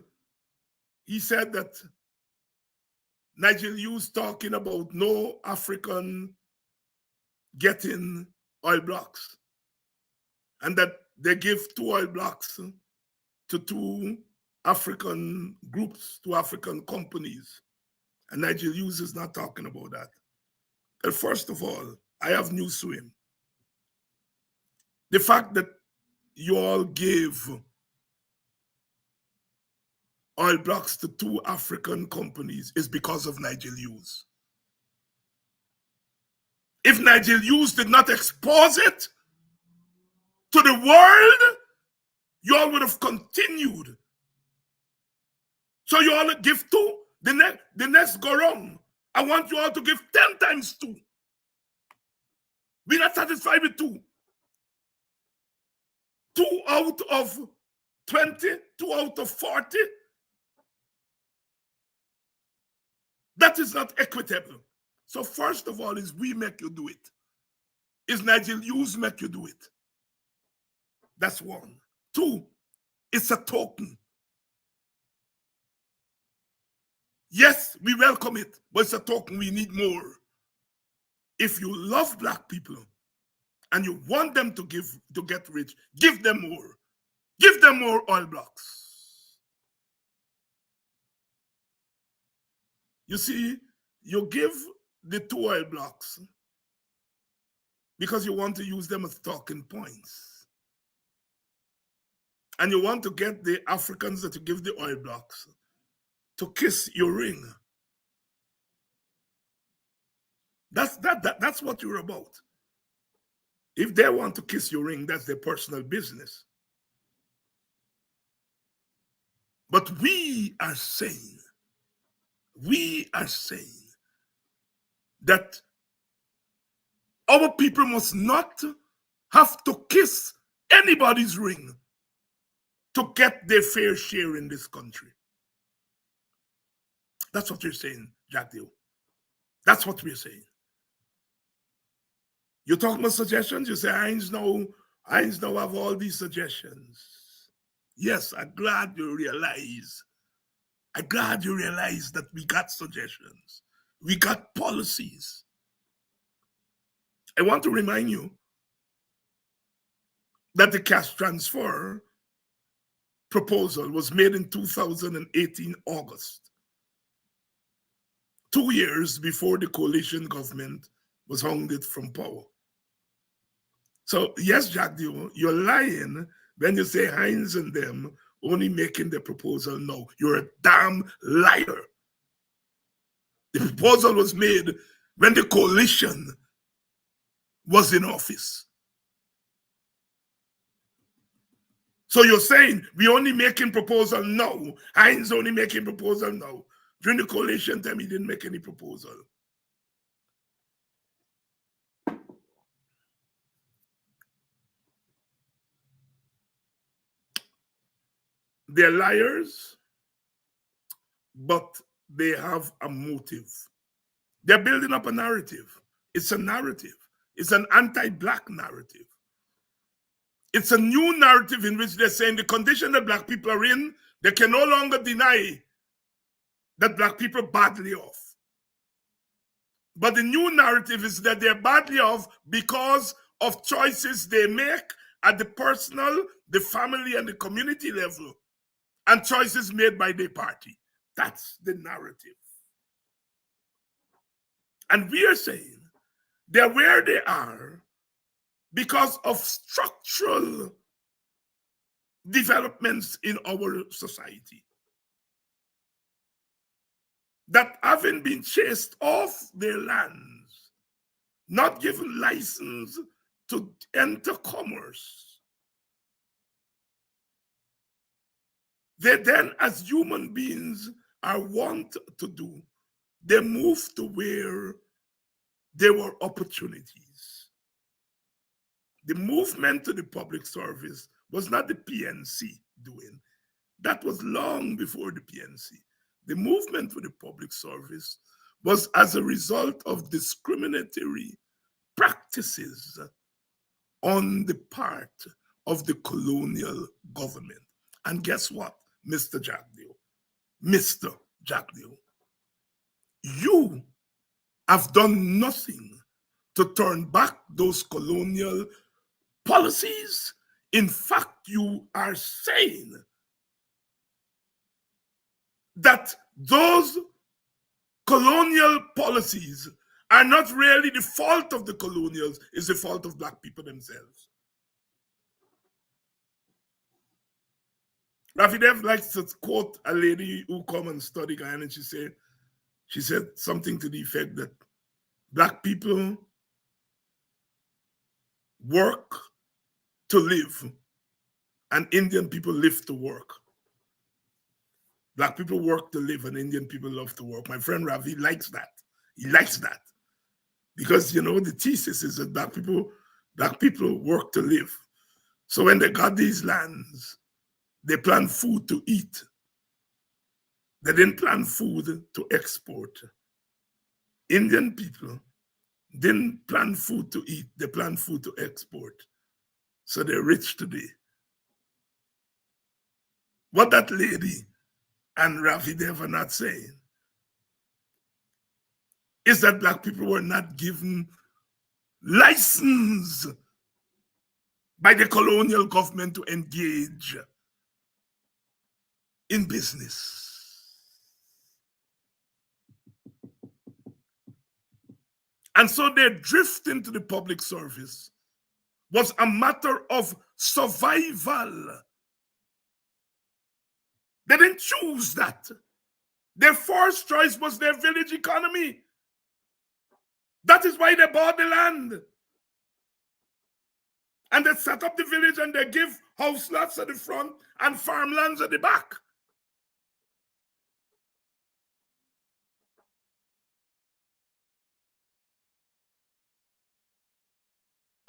he said that Nigel Hughes talking about no African getting oil blocks, and that they give 2 oil blocks to 2 African groups, 2 African companies. And Nigel Hughes is not talking about that. Well, first of all, I have news to him. The fact that you all gave oil blocks to 2 African companies is because of Nigel Hughes. If Nigel Hughes did not expose it to the world, you all would have continued. So you all give 2, the next go wrong. I want you all to give 10 times 2. We're not satisfied with 2. 2 out of 20, 2 out of 40. That is not equitable. So first of all, is we make you do it. Is Nigel Hughes make you do it? That's 1. 2, it's a token. Yes, we welcome it, but it's a token. We need more. If you love Black people and you want them to get rich, give them more. Give them more oil blocks. You see, you give the 2 oil blocks because you want to use them as talking points. And you want to get the Africans that you give the oil blocks to kiss your ring. That's what you're about. If they want to kiss your ring, that's their personal business. But we are saying that our people must not have to kiss anybody's ring to get their fair share in this country. That's what you're saying, Jack Deal. That's what we're saying. You talk about suggestions, you say, Heinz now have all these suggestions. Yes, I'm glad you realize that we got suggestions. We got policies. I want to remind you that the cash transfer proposal was made in 2018 August, 2 years before the coalition government was hounded from power. So yes, Jack Dio, you're lying when you say Hines and them only making the proposal now. You're a damn liar. The proposal was made when the coalition was in office. So you're saying we only making proposal now. Hines only making proposal now. During the coalition time, he didn't make any proposal. They're liars, but they have a motive. They're building up a narrative. It's a narrative. It's an anti-Black narrative. It's a new narrative in which they're saying the condition that Black people are in, they can no longer deny that Black people are badly off. But the new narrative is that they're badly off because of choices they make at the personal, the family, and the community level, and choices made by their party. That's the narrative. And we are saying they're where they are because of structural developments in our society that having been chased off their lands, not given license to enter commerce, they then, as human beings are wont to do, they move to where there were opportunities. The movement to the public service was not the PNC doing. That was long before the PNC. The movement for the public service was as a result of discriminatory practices on the part of the colonial government. And guess what, Mr. Jagdeo? Mr. Jagdeo, you have done nothing to turn back those colonial policies. In fact, you are saying that those colonial policies are not really the fault of the colonials, it's the fault of Black people themselves. Rafidev likes to quote a lady who come and study Guyana, and she said something to the effect that Black people work to live and Indian people live to work. Black people work to live and Indian people love to work. My friend Ravi likes that. He likes that. Because, you know, the thesis is that black people work to live. So when they got these lands, they planned food to eat. They didn't plan food to export. Indian people didn't plan food to eat. They planned food to export. So they're rich today. What that lady and Rafi Dev are not saying is that Black people were not given license by the colonial government to engage in business. And so their drift into the public service was a matter of survival. They didn't choose that. Their first choice was their village economy. That is why they bought the land. And they set up the village and they give house lots at the front and farmlands at the back.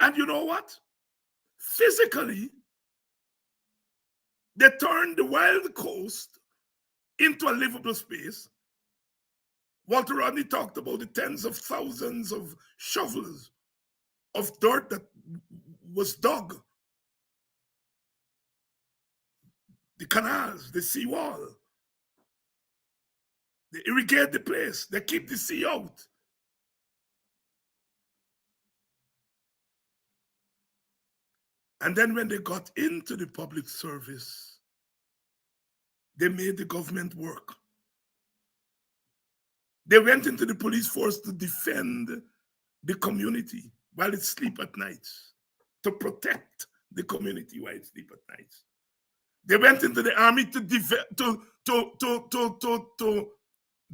And you know what? Physically, they turned the wild coast into a livable space. Walter Rodney talked about the tens of thousands of shovels of dirt that was dug. The canals, the seawall. They irrigate the place. They keep the sea out. And then when they got into the public service, they made the government work. They went into the police force to defend the community while it sleep at night, to protect the community while it sleep at night. They went into the army to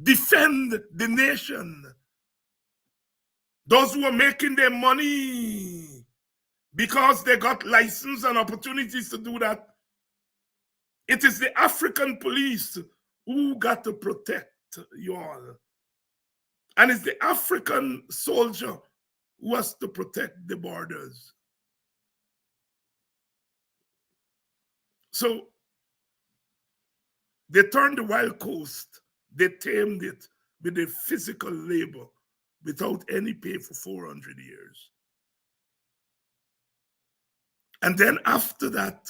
defend the nation. Those who were making their money because they got license and opportunities to do that. It is the African police who got to protect you all. And it's the African soldier who has to protect the borders. So they turned the wild coast, they tamed it with the physical labor without any pay for 400 years. And then after that,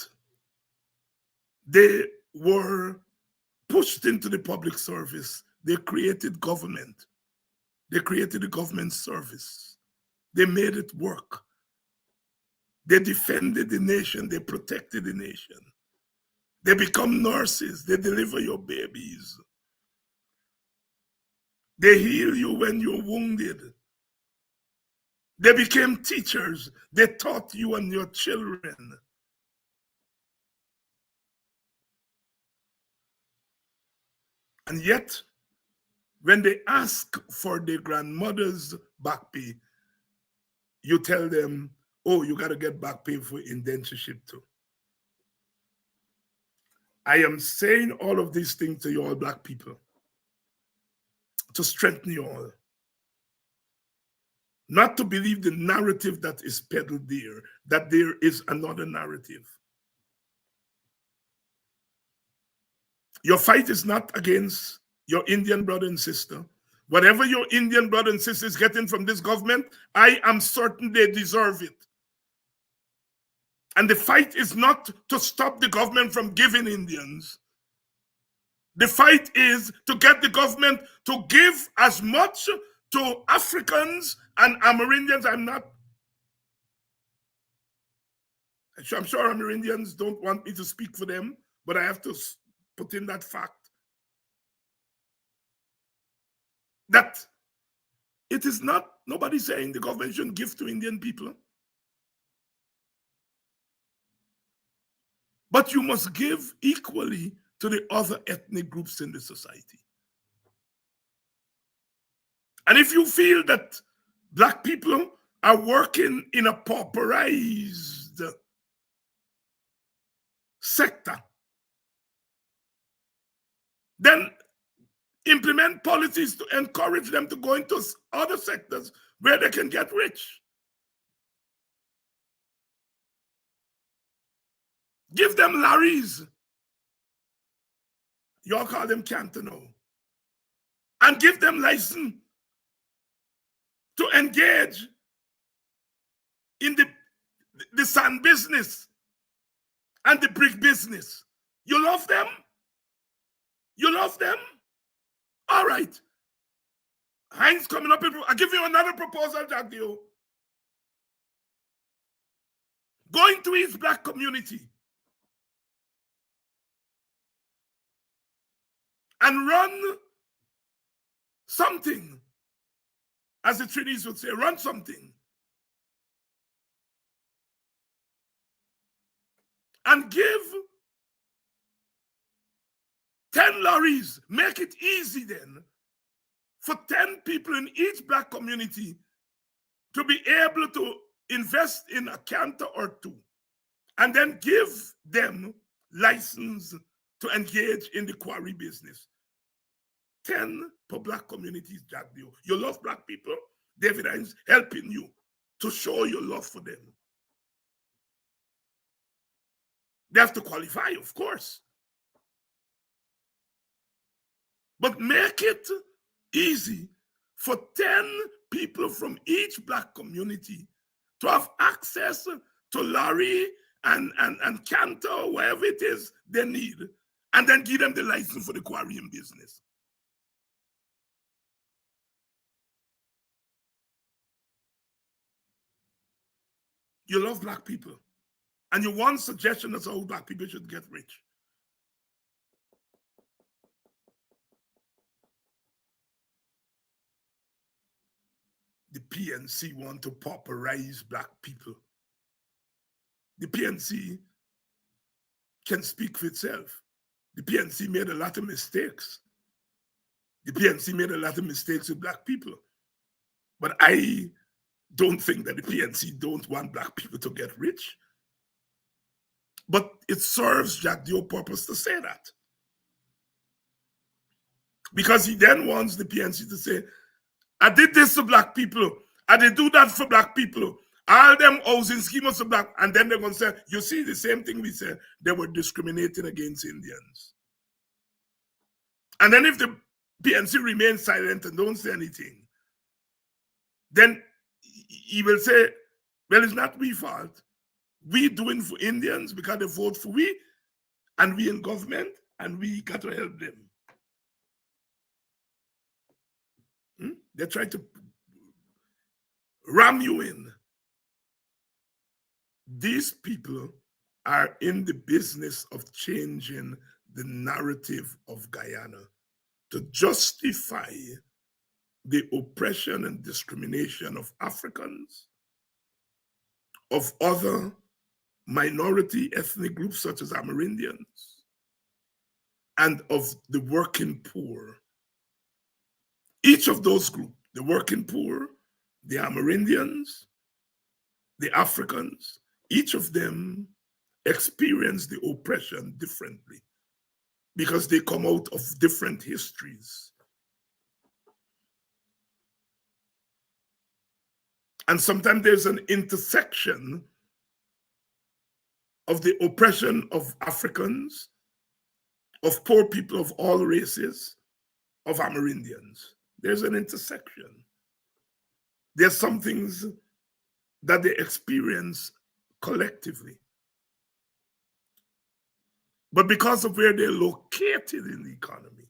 they were pushed into the public service. They created government. They created a government service. They made it work. They defended the nation. They protected the nation. They become nurses. They deliver your babies. They heal you when you're wounded. They became teachers. They taught you and your children. And yet, when they ask for their grandmother's back pay, you tell them, oh, you got to get back pay for indentureship too. I am saying all of these things to you all Black people to strengthen you all. Not to believe the narrative that is peddled there, that there is another narrative. Your fight is not against your Indian brother and sister. Whatever your Indian brother and sister is getting from this government, I am certain they deserve it. And the fight is not to stop the government from giving Indians. The fight is to get the government to give as much to Africans and Amerindians. I'm sure Amerindians don't want me to speak for them, but I have to put in that fact. That it is not, nobody's saying the government shouldn't give to Indian people. But you must give equally to the other ethnic groups in the society. And if you feel that Black people are working in a pauperized sector, then implement policies to encourage them to go into other sectors where they can get rich. Give them lorries. Y'all call them Cantano. And give them license to engage in the sand business and the brick business. You love them? You love them? All right. Heinz coming up. I'll give you another proposal, Jack Dio. Going to his Black community and run something, as the Trinidadians would say, run something. And give 10 lorries. Make it easy then for 10 people in each Black community to be able to invest in a canter or two, and then give them license to engage in the quarry business. 10 per Black communities, Jack Dio. You love Black people. David Hines helping you to show your love for them. They have to qualify, of course. But make it easy for 10 people from each Black community to have access to lorry and canter, wherever it is they need, and then give them the license for the quarrying business. you love black people, and you want suggestion as to how black people should get rich. The PNC want to pauperize black people. The PNC can speak for itself. The PNC made a lot of mistakes. The PNC made a lot of mistakes with black people. But I don't think that the PNC don't want black people to get rich. But it serves Jack Dio purpose to say that. Because he then wants the PNC to say, I did this to black people. I did do that for black people. All them housing schemes for black. And then they're going to say, you see, the same thing we said, they were discriminating against Indians. And then if the PNC remains silent and don't say anything, then he will say, well, it's not we fault. We doing for Indians because they vote for we, and we in government, and we got to help them. They try to ram you in. These people are in the business of changing the narrative of Guyana to justify the oppression and discrimination of Africans, of other minority ethnic groups such as Amerindians, and of the working poor. Each of those groups, the working poor, the Amerindians, the Africans, each of them experience the oppression differently because they come out of different histories. And sometimes there's an intersection of the oppression of Africans, of poor people of all races, of Amerindians. There's an intersection. There's some things that they experience collectively. But because of where they're located in the economy,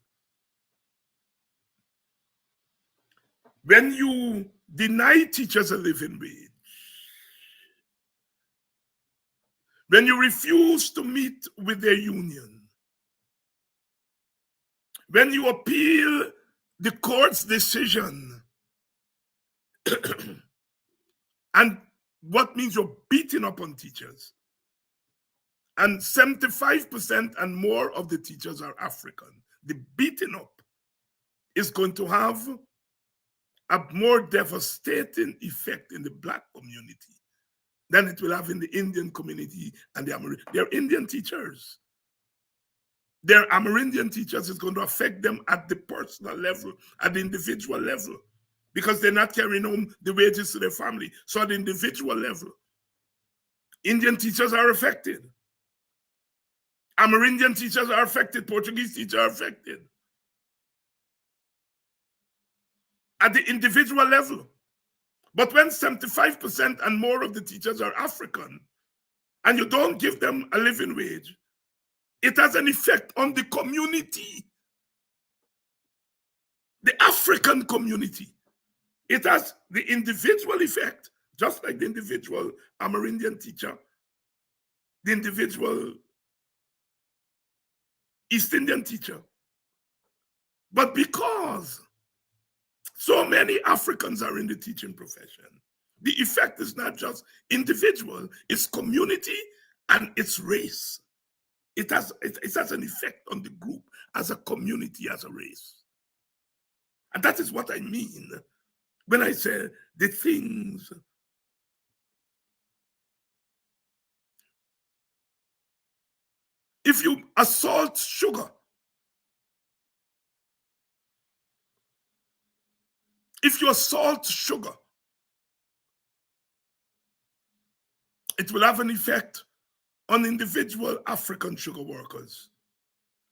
when you deny teachers a living wage, when you refuse to meet with their union, when you appeal the court's decision, and what means you're beating up on teachers, and 75% and more of the teachers are African, the beating up is going to have a more devastating effect in the black community than it will have in the Indian community and the Amerindian. They're Indian teachers. Their Amerindian teachers is going to affect them at the personal level, at the individual level, because they're not carrying home the wages to their family. So at the individual level, Indian teachers are affected. Amerindian teachers are affected. Portuguese teachers are affected. At the individual level. But when 75% and more of the teachers are African, and you don't give them a living wage, it has an effect on the community, the African community. It has the individual effect, just like the individual Amerindian teacher, the individual East Indian teacher. But because so many Africans are in the teaching profession, the effect is not just individual, it's community and it's race. It has an effect on the group as a community, as a race. And that is what I mean when I say the things if you assault sugar, if you assault sugar, it will have an effect on individual African sugar workers.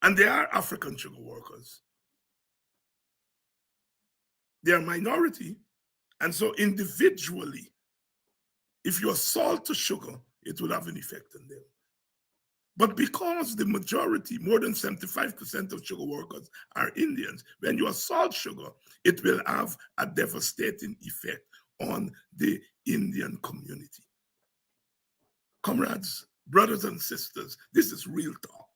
And they are African sugar workers. They are a minority. And so individually, if you assault the sugar, it will have an effect on them. But because the majority, more than 75% of sugar workers are Indians, when you assault sugar, it will have a devastating effect on the Indian community. Comrades, brothers and sisters, this is real talk.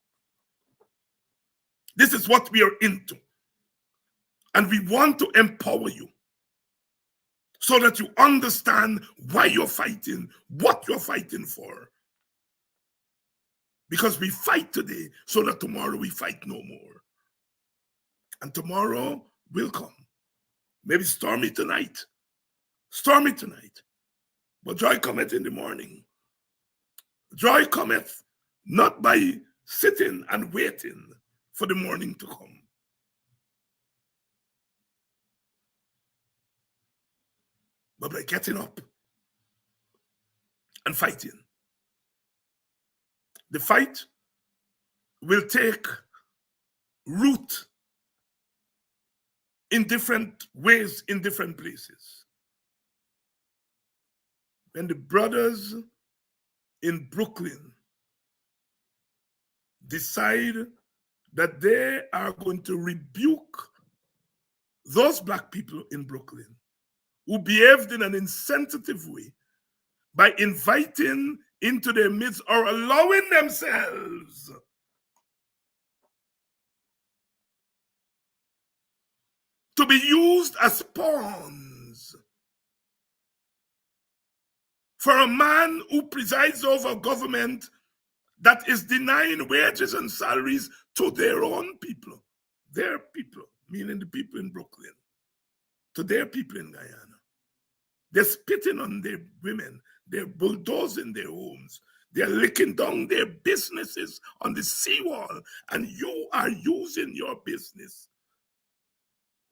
This is what we are into. And we want to empower you so that you understand why you're fighting, what you're fighting for. Because we fight today so that tomorrow we fight no more. And tomorrow will come. Maybe stormy tonight. Stormy tonight. But joy cometh in the morning. Joy cometh not by sitting and waiting for the morning to come. But by getting up and fighting. The fight will take root in different ways, in different places. When the brothers in Brooklyn decide that they are going to rebuke those black people in Brooklyn who behaved in an insensitive way by inviting into their midst or allowing themselves to be used as pawns for a man who presides over a government that is denying wages and salaries to their own people. Their people, meaning the people in Brooklyn, to their people in Guyana. They're spitting on their women. They're bulldozing their homes. They're licking down their businesses on the seawall. And you are using your business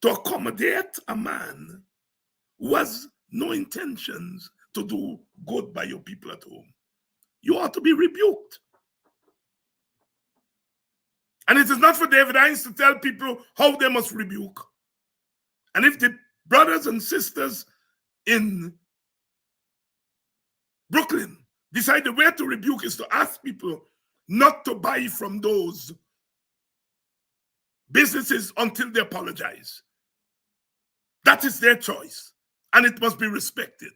to accommodate a man who has no intentions to do good by your people at home. You ought to be rebuked. And it is not for David Hines to tell people how they must rebuke. And if the brothers and sisters in Brooklyn decide the way to rebuke is to ask people not to buy from those businesses until they apologize, that is their choice, and it must be respected.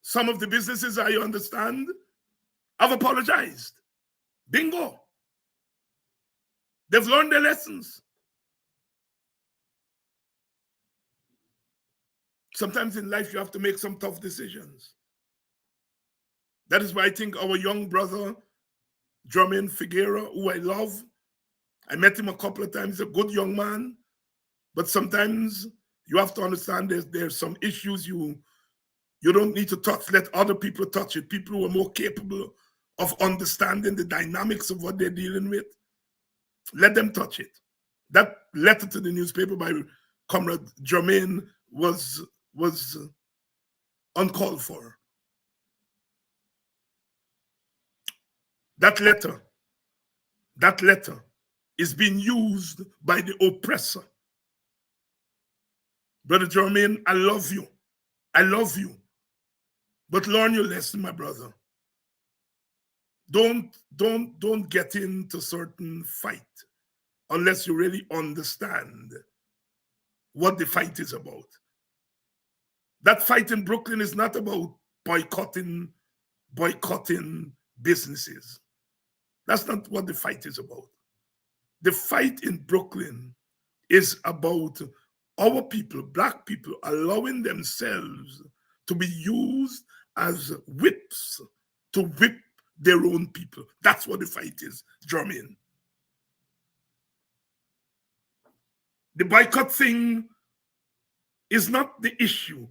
Some of the businesses, I understand, have apologized. Bingo. They've learned their lessons. Sometimes in life you have to make some tough decisions. That is why I think our young brother, Jermaine Figueroa, who I love, I met him a couple of times, a good young man, but sometimes you have to understand there's some issues you don't need to touch, let other people touch it. People who are more capable of understanding the dynamics of what they're dealing with, let them touch it. That letter to the newspaper by Comrade Jermaine was uncalled for. That letter is being used by the oppressor. Brother Jermaine, I love you. I love you. But learn your lesson, my brother. Don't get into certain fight unless you really understand what the fight is about. That fight in Brooklyn is not about boycotting businesses. That's not what the fight is about. The fight in Brooklyn is about our people, black people, allowing themselves to be used as whips to whip their own people. That's what the fight is, Jermaine. The boycott thing is not the issue.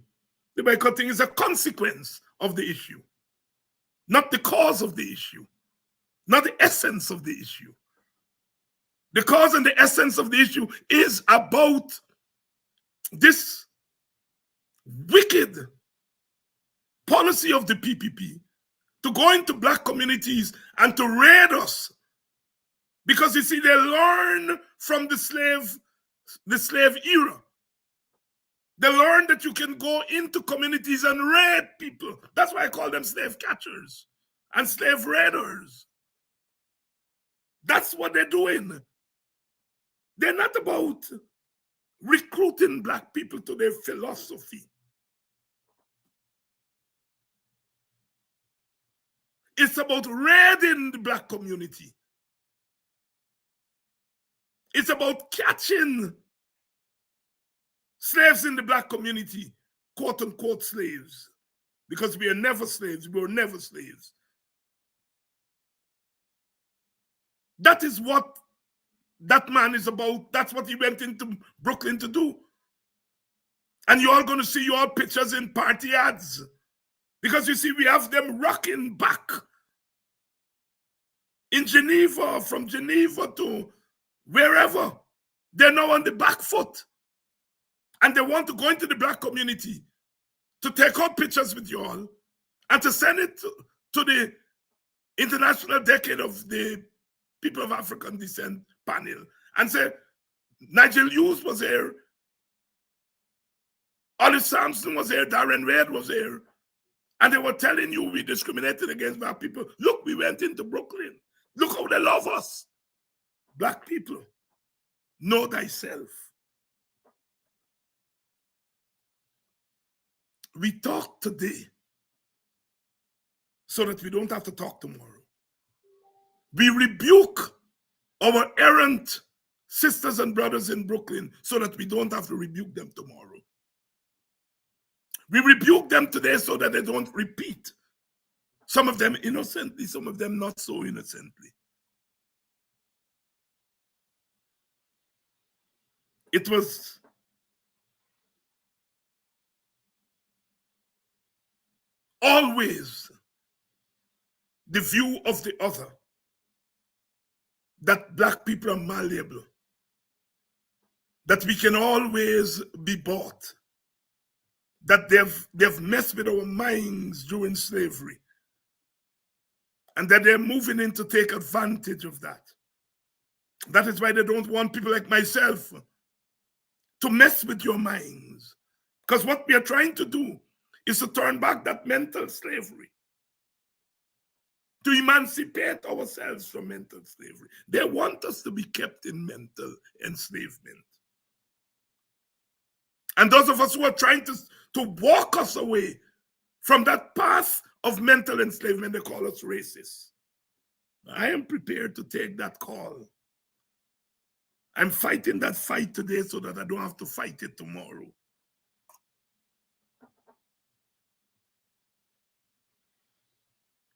The boycott thing is a consequence of the issue, not the cause of the issue, not the essence of the issue. The cause and the essence of the issue is about this wicked policy of the PPP to go into black communities and to raid us. Because you see, they learn from the slave era. They learn that you can go into communities and raid people. That's why I call them slave catchers and slave raiders. That's what they're doing. They're not about recruiting black people to their philosophy. It's about raiding the black community. It's about catching slaves in the black community, quote unquote slaves, because we are never slaves. We were never slaves. That is what that man is about. That's what he went into Brooklyn to do. And you're all going to see your pictures in party ads. Because you see, we have them rocking back in Geneva, from Geneva to wherever. They're now on the back foot. And they want to go into the black community to take out pictures with you all and to send it to the International Decade of the People of African Descent panel and say, Nigel Hughes was here, Olive Sampson was here, Darren Reid was here, and they were telling you we discriminated against black people. Look, we went into Brooklyn. Look how they love us. Black people, know thyself. We talk today so that we don't have to talk tomorrow. We rebuke our errant sisters and brothers in Brooklyn so that we don't have to rebuke them tomorrow. We rebuke them today so that they don't repeat. Some of them innocently, some of them not so innocently. It was always the view of the other that black people are malleable, that we can always be bought, that they've messed with our minds during slavery, and that they're moving in to take advantage of that. That is why they don't want people like myself to mess with your minds. Because what we are trying to do is to turn back that mental slavery, to emancipate ourselves from mental slavery. They want us to be kept in mental enslavement. And those of us who are trying to walk us away from that path of mental enslavement, they call us racists. I am prepared to take that call. I'm fighting that fight today so that I don't have to fight it tomorrow.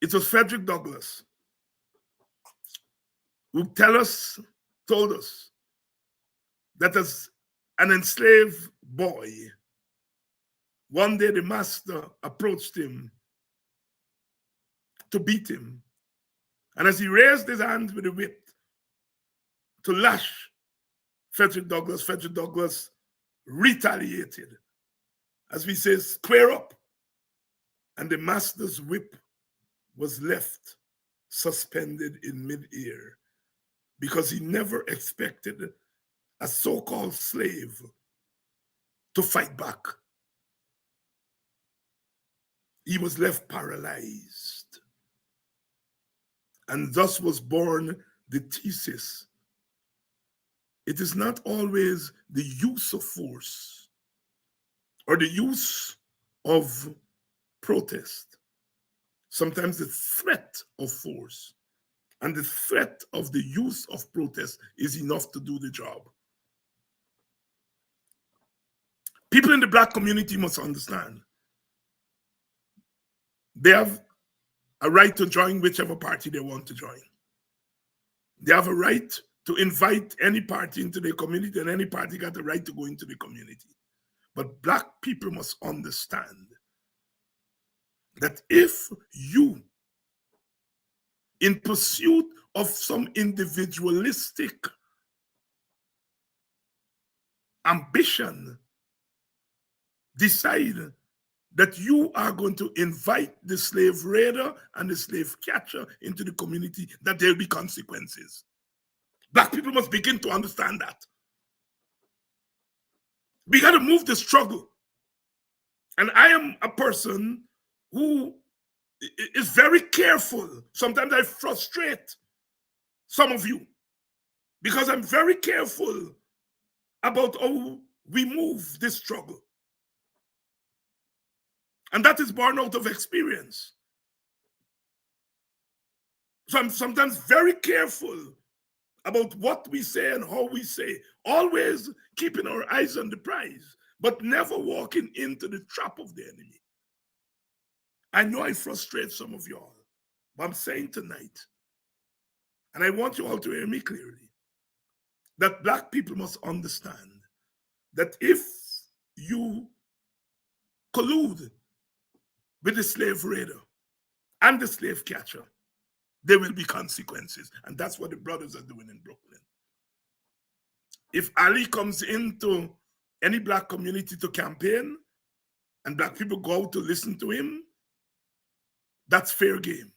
It was Frederick Douglass who told us that as an enslaved boy, one day the master approached him to beat him. And as he raised his hand with a whip to lash Frederick Douglass retaliated. As we say, square up. And the master's whip was left suspended in mid-air because he never expected a so-called slave to fight back. He was left paralyzed. And thus was born the thesis. It is not always the use of force or the use of protest. Sometimes the threat of force and the threat of the use of protest is enough to do the job. People in the black community must understand they have a right to join whichever party they want to join. They have a right to invite any party into their community, and any party got the right to go into the community. But black people must understand that if you, in pursuit of some individualistic ambition, decide that you are going to invite the slave raider and the slave catcher into the community, that there will be consequences. Black people must begin to understand that. We got to move the struggle. And I am a person who is very careful. Sometimes I frustrate some of you because I'm very careful about how we move this struggle. And that is born out of experience. So I'm sometimes very careful about what we say and how we say, always keeping our eyes on the prize, but never walking into the trap of the enemy. I know I frustrate some of y'all, but I'm saying tonight, and I want you all to hear me clearly, that Black people must understand that if you collude with the slave raider and the slave catcher, there will be consequences. And that's what the brothers are doing in Brooklyn. If Ali comes into any Black community to campaign and Black people go out to listen to him, that's fair game.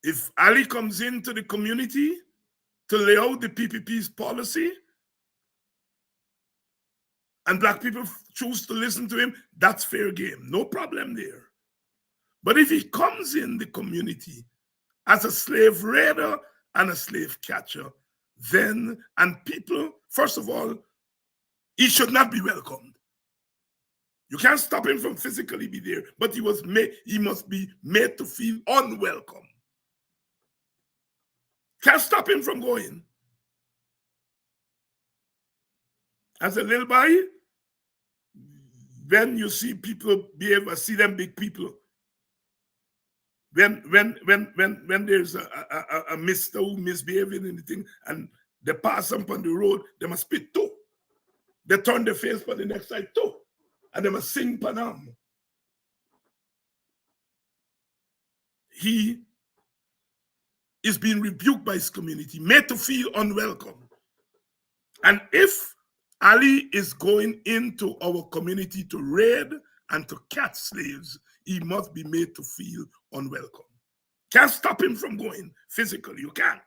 If Ali comes into the community to lay out the PPP's policy and Black people choose to listen to him, that's fair game. No problem there. But if he comes in the community as a slave raider and a slave catcher, then, and people, first of all, he should not be welcomed. You can't stop him from physically be there, but he must be made to feel unwelcome. Can't stop him from going. As a little boy, when you see people behave, see them big people. When there's a mister who misbehaving anything and they pass them on the road, they must spit too. They turn their face for the next side too. And they must sing Panam. He is being rebuked by his community, made to feel unwelcome. And if Ali is going into our community to raid and to catch slaves, he must be made to feel unwelcome. Can't stop him from going physically, you can't.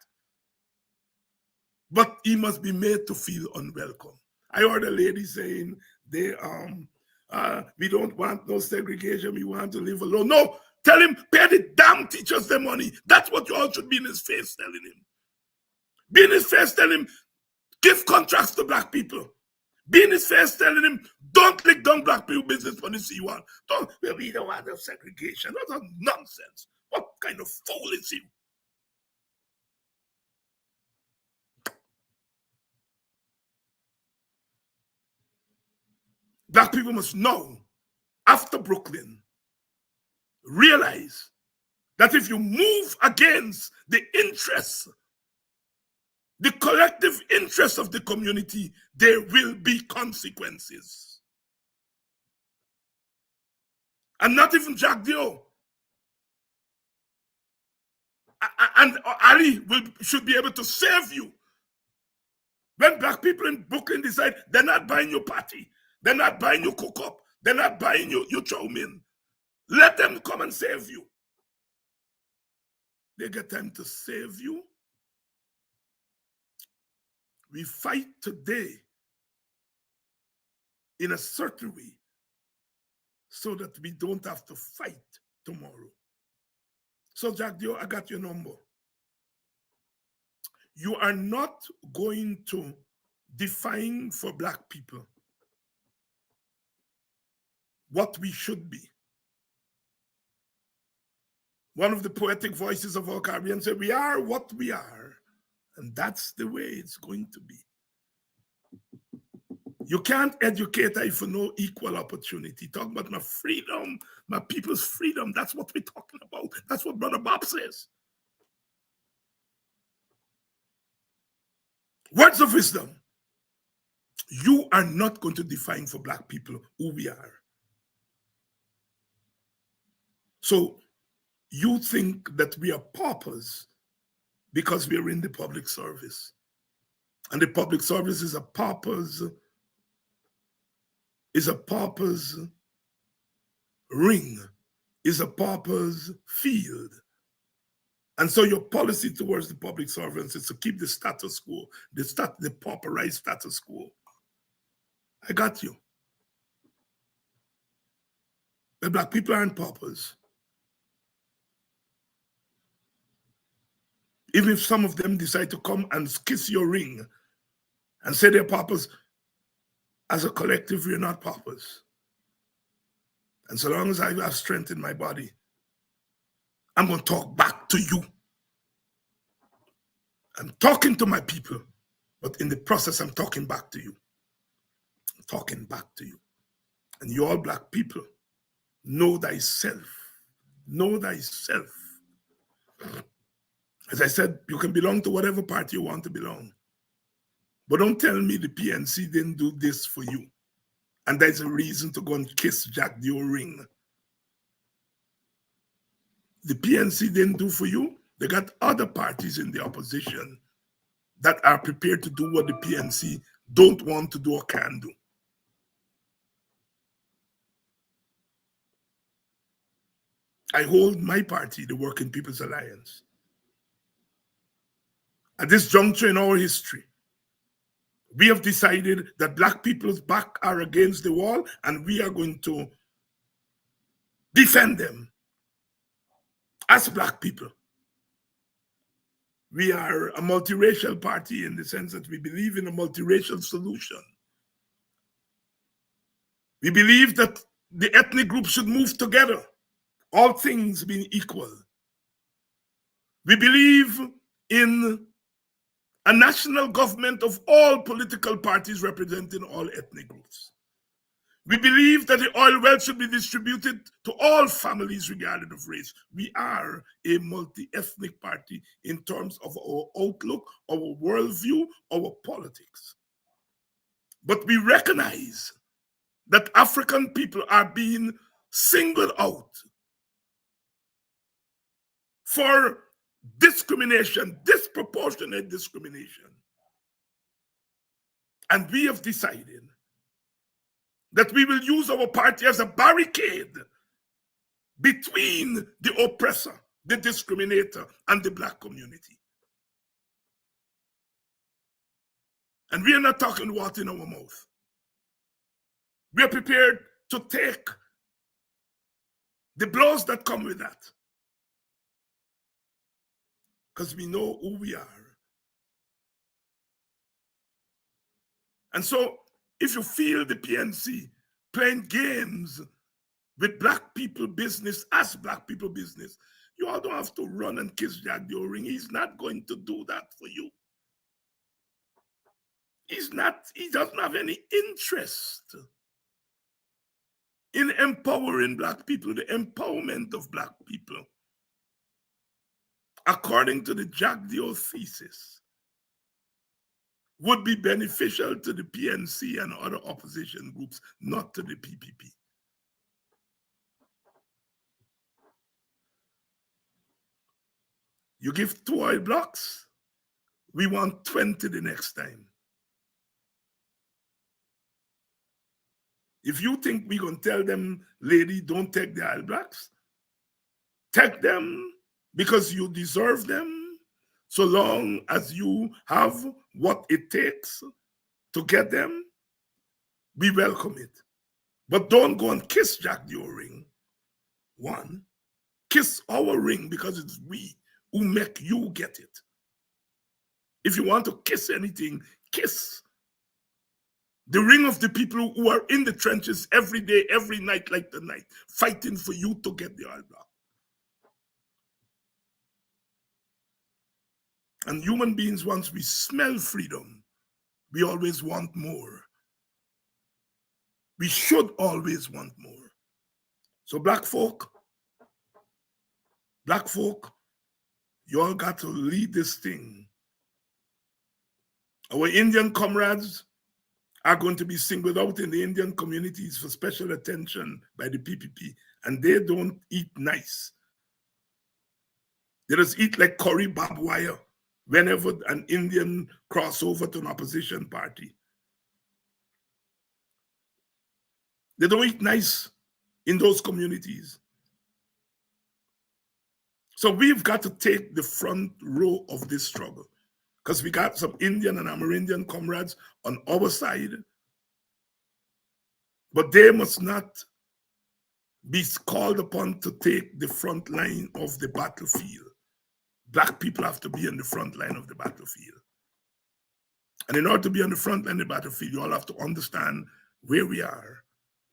But he must be made to feel unwelcome. I heard a lady saying, we don't want no segregation, we want to live alone. No, tell him, pay the damn teachers their money. That's what you all should be in his face telling him. Be in his face telling him, give contracts to Black people. Be in his face telling him, don't lick down Black people business for the C1. We don't want no segregation. That's nonsense. What kind of fool is you? Black people must know, after Brooklyn, realize that if you move against the interests, the collective interests of the community, there will be consequences. And not even Jack Dio. And Ali should be able to save you. When Black people in Brooklyn decide they're not buying your party, they're not buying your cook-up, they're not buying your chow mein, let them come and save you. They get time to save you. We fight today in a certain way so that we don't have to fight tomorrow. So Jack Dio, I got your number. You are not going to define for Black people what we should be. One of the poetic voices of our Caribbean said, we are what we are. And that's the way it's going to be. You can't educate if you know equal opportunity. Talk about my freedom, my people's freedom. That's what we're talking about. That's what Brother Bob says. Words of wisdom. You are not going to define for Black people who we are. So you think that we are paupers because we are in the public service. And the public service is a pauper's ring, is a pauper's field. And so your policy towards the public servants is to keep the status quo, the pauperized status quo. I got you. The Black people aren't paupers. Even if some of them decide to come and kiss your ring and say they're paupers, as a collective, we're not paupers. And so long as I have strength in my body, I'm going to talk back to you. I'm talking to my people, but in the process, I'm talking back to you. I'm talking back to you. And you all black people, know thyself. Know thyself. As I said, you can belong to whatever party you want to belong. But don't tell me the PNC didn't do this for you. And there's a reason to go and kiss Jack the O-ring. The PNC didn't do for you. They got other parties in the opposition that are prepared to do what the PNC don't want to do or can do. I hold my party, the Working People's Alliance. At this juncture in our history, we have decided that black people's back are against the wall and we are going to defend them as black people. We are a multiracial party in the sense that we believe in a multiracial solution. We believe that the ethnic groups should move together, all things being equal. We believe in a national government of all political parties representing all ethnic groups. We believe that the oil wealth should be distributed to all families regardless of race. We are a multi-ethnic party in terms of our outlook, our worldview, our politics. But we recognize that African people are being singled out for discrimination, disproportionate discrimination. And we have decided that we will use our party as a barricade between the oppressor, the discriminator, and the black community. And we are not talking water in our mouth. We are prepared to take the blows that come with that. Because we know who we are. And so, if you feel the PNC playing games with black people business as black people business, you all don't have to run and kiss Jack the O-ring. He's not going to do that for you. He doesn't have any interest in empowering black people, the empowerment of black people. According to the Jack the O thesis, would be beneficial to the PNC and other opposition groups, not to the PPP. You give 2 oil blocks, we want 20 the next time. If you think we're going to tell them, lady, don't take the oil blocks, take them because you deserve them, so long as you have what it takes to get them, we welcome it. But don't go and kiss Jack the O-ring. One, kiss our ring because it's we who make you get it. If you want to kiss anything, kiss the ring of the people who are in the trenches every day, every night like the night, fighting for you to get the oil block. And human beings, once we smell freedom, we always want more. We should always want more. So black folk, you all got to lead this thing. Our Indian comrades are going to be singled out in the Indian communities for special attention by the PPP, and they don't eat nice. They just eat like curry barbed wire whenever an Indian cross over to an opposition party. They don't eat nice in those communities. So we've got to take the front row of this struggle because we got some Indian and Amerindian comrades on our side, but they must not be called upon to take the front line of the battlefield. Black people have to be on the front line of the battlefield. And in order to be on the front line of the battlefield, you all have to understand where we are,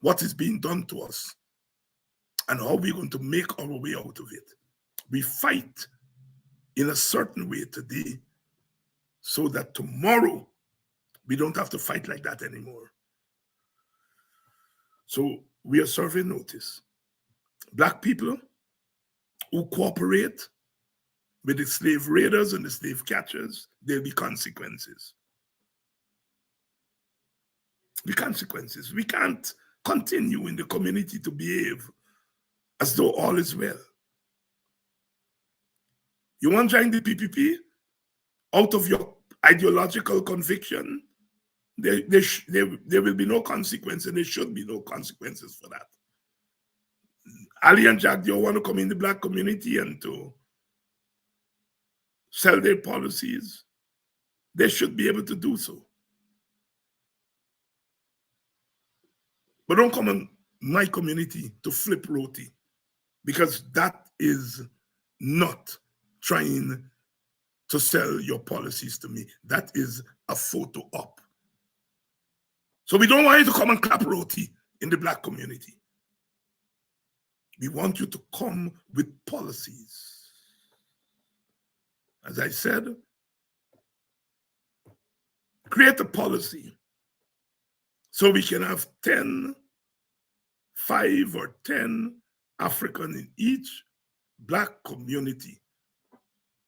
what is being done to us, and how we're going to make our way out of it. we fight in a certain way today so that tomorrow we don't have to fight like that anymore. So we are serving notice. Black people who cooperate with the slave raiders and the slave catchers, there'll be consequences. The consequences. We can't continue in the community to behave as though all is well. You want to join the PPP out of your ideological conviction? There will be no consequence, and there should be no consequences for that. Ali and Jack, do you want to come in the Black community and to sell their policies? They should be able to do so. But don't come in my community to flip roti, because that is not trying to sell your policies to me. That is a photo op. So we don't want you to come and clap roti in the Black community. We want you to come with policies. As I said, create a policy so we can have 5 or 10 African in each Black community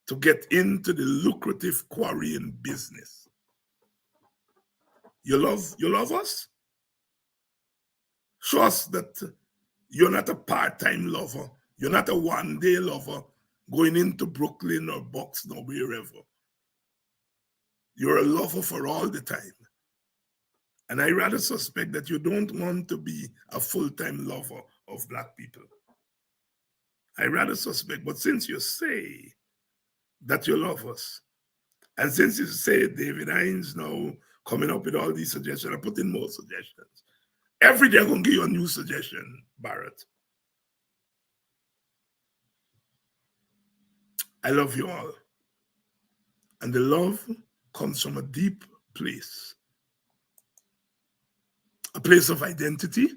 to get into the lucrative quarrying business. You love us? Show us that you're not a part-time lover. You're not a one-day lover going into Brooklyn or Buxton or wherever. You're a lover for all the time. And I rather suspect that you don't want to be a full-time lover of Black people. I rather suspect, but since you say that you love us, and since you say David Hines now coming up with all these suggestions, I put in more suggestions. Every day I'm going to give you a new suggestion, Barrett. I love you all. And the love comes from a deep place. A place of identity.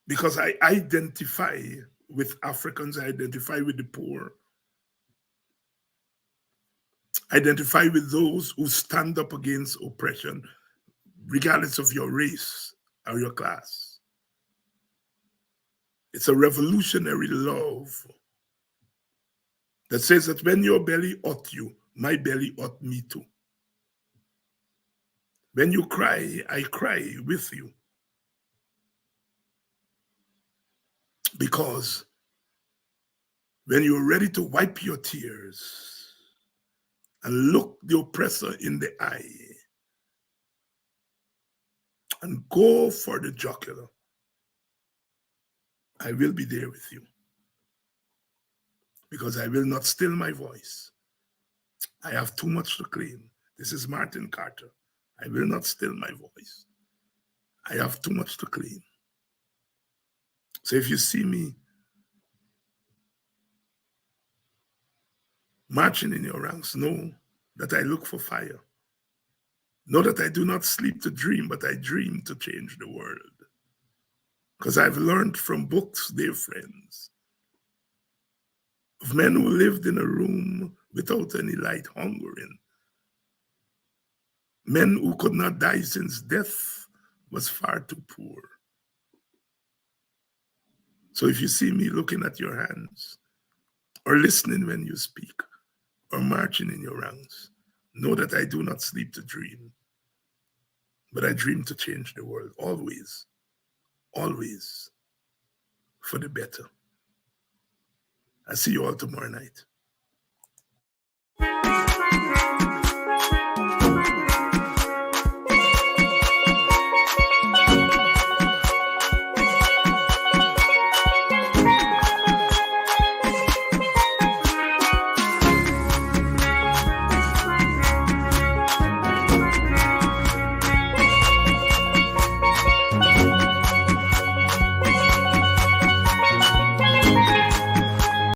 Because I identify with Africans, I identify with the poor. Identify with those who stand up against oppression, regardless of your race or your class. It's a revolutionary love that says that when your belly ought you, my belly ought me too. When you cry, I cry with you. Because when you're ready to wipe your tears and look the oppressor in the eye and go for the jugular, I will be there with you. Because I will not still my voice. I have too much to claim. This is Martin Carter. I will not still my voice. I have too much to claim. So if you see me marching in your ranks, know that I look for fire. Know that I do not sleep to dream, but I dream to change the world. Because I've learned from books, dear friends, of men who lived in a room without any light, hungering. Men who could not die since death was far too poor. So if you see me looking at your hands, or listening when you speak, or marching in your ranks, know that I do not sleep to dream, but I dream to change the world, always, always for the better. I see you all tomorrow night.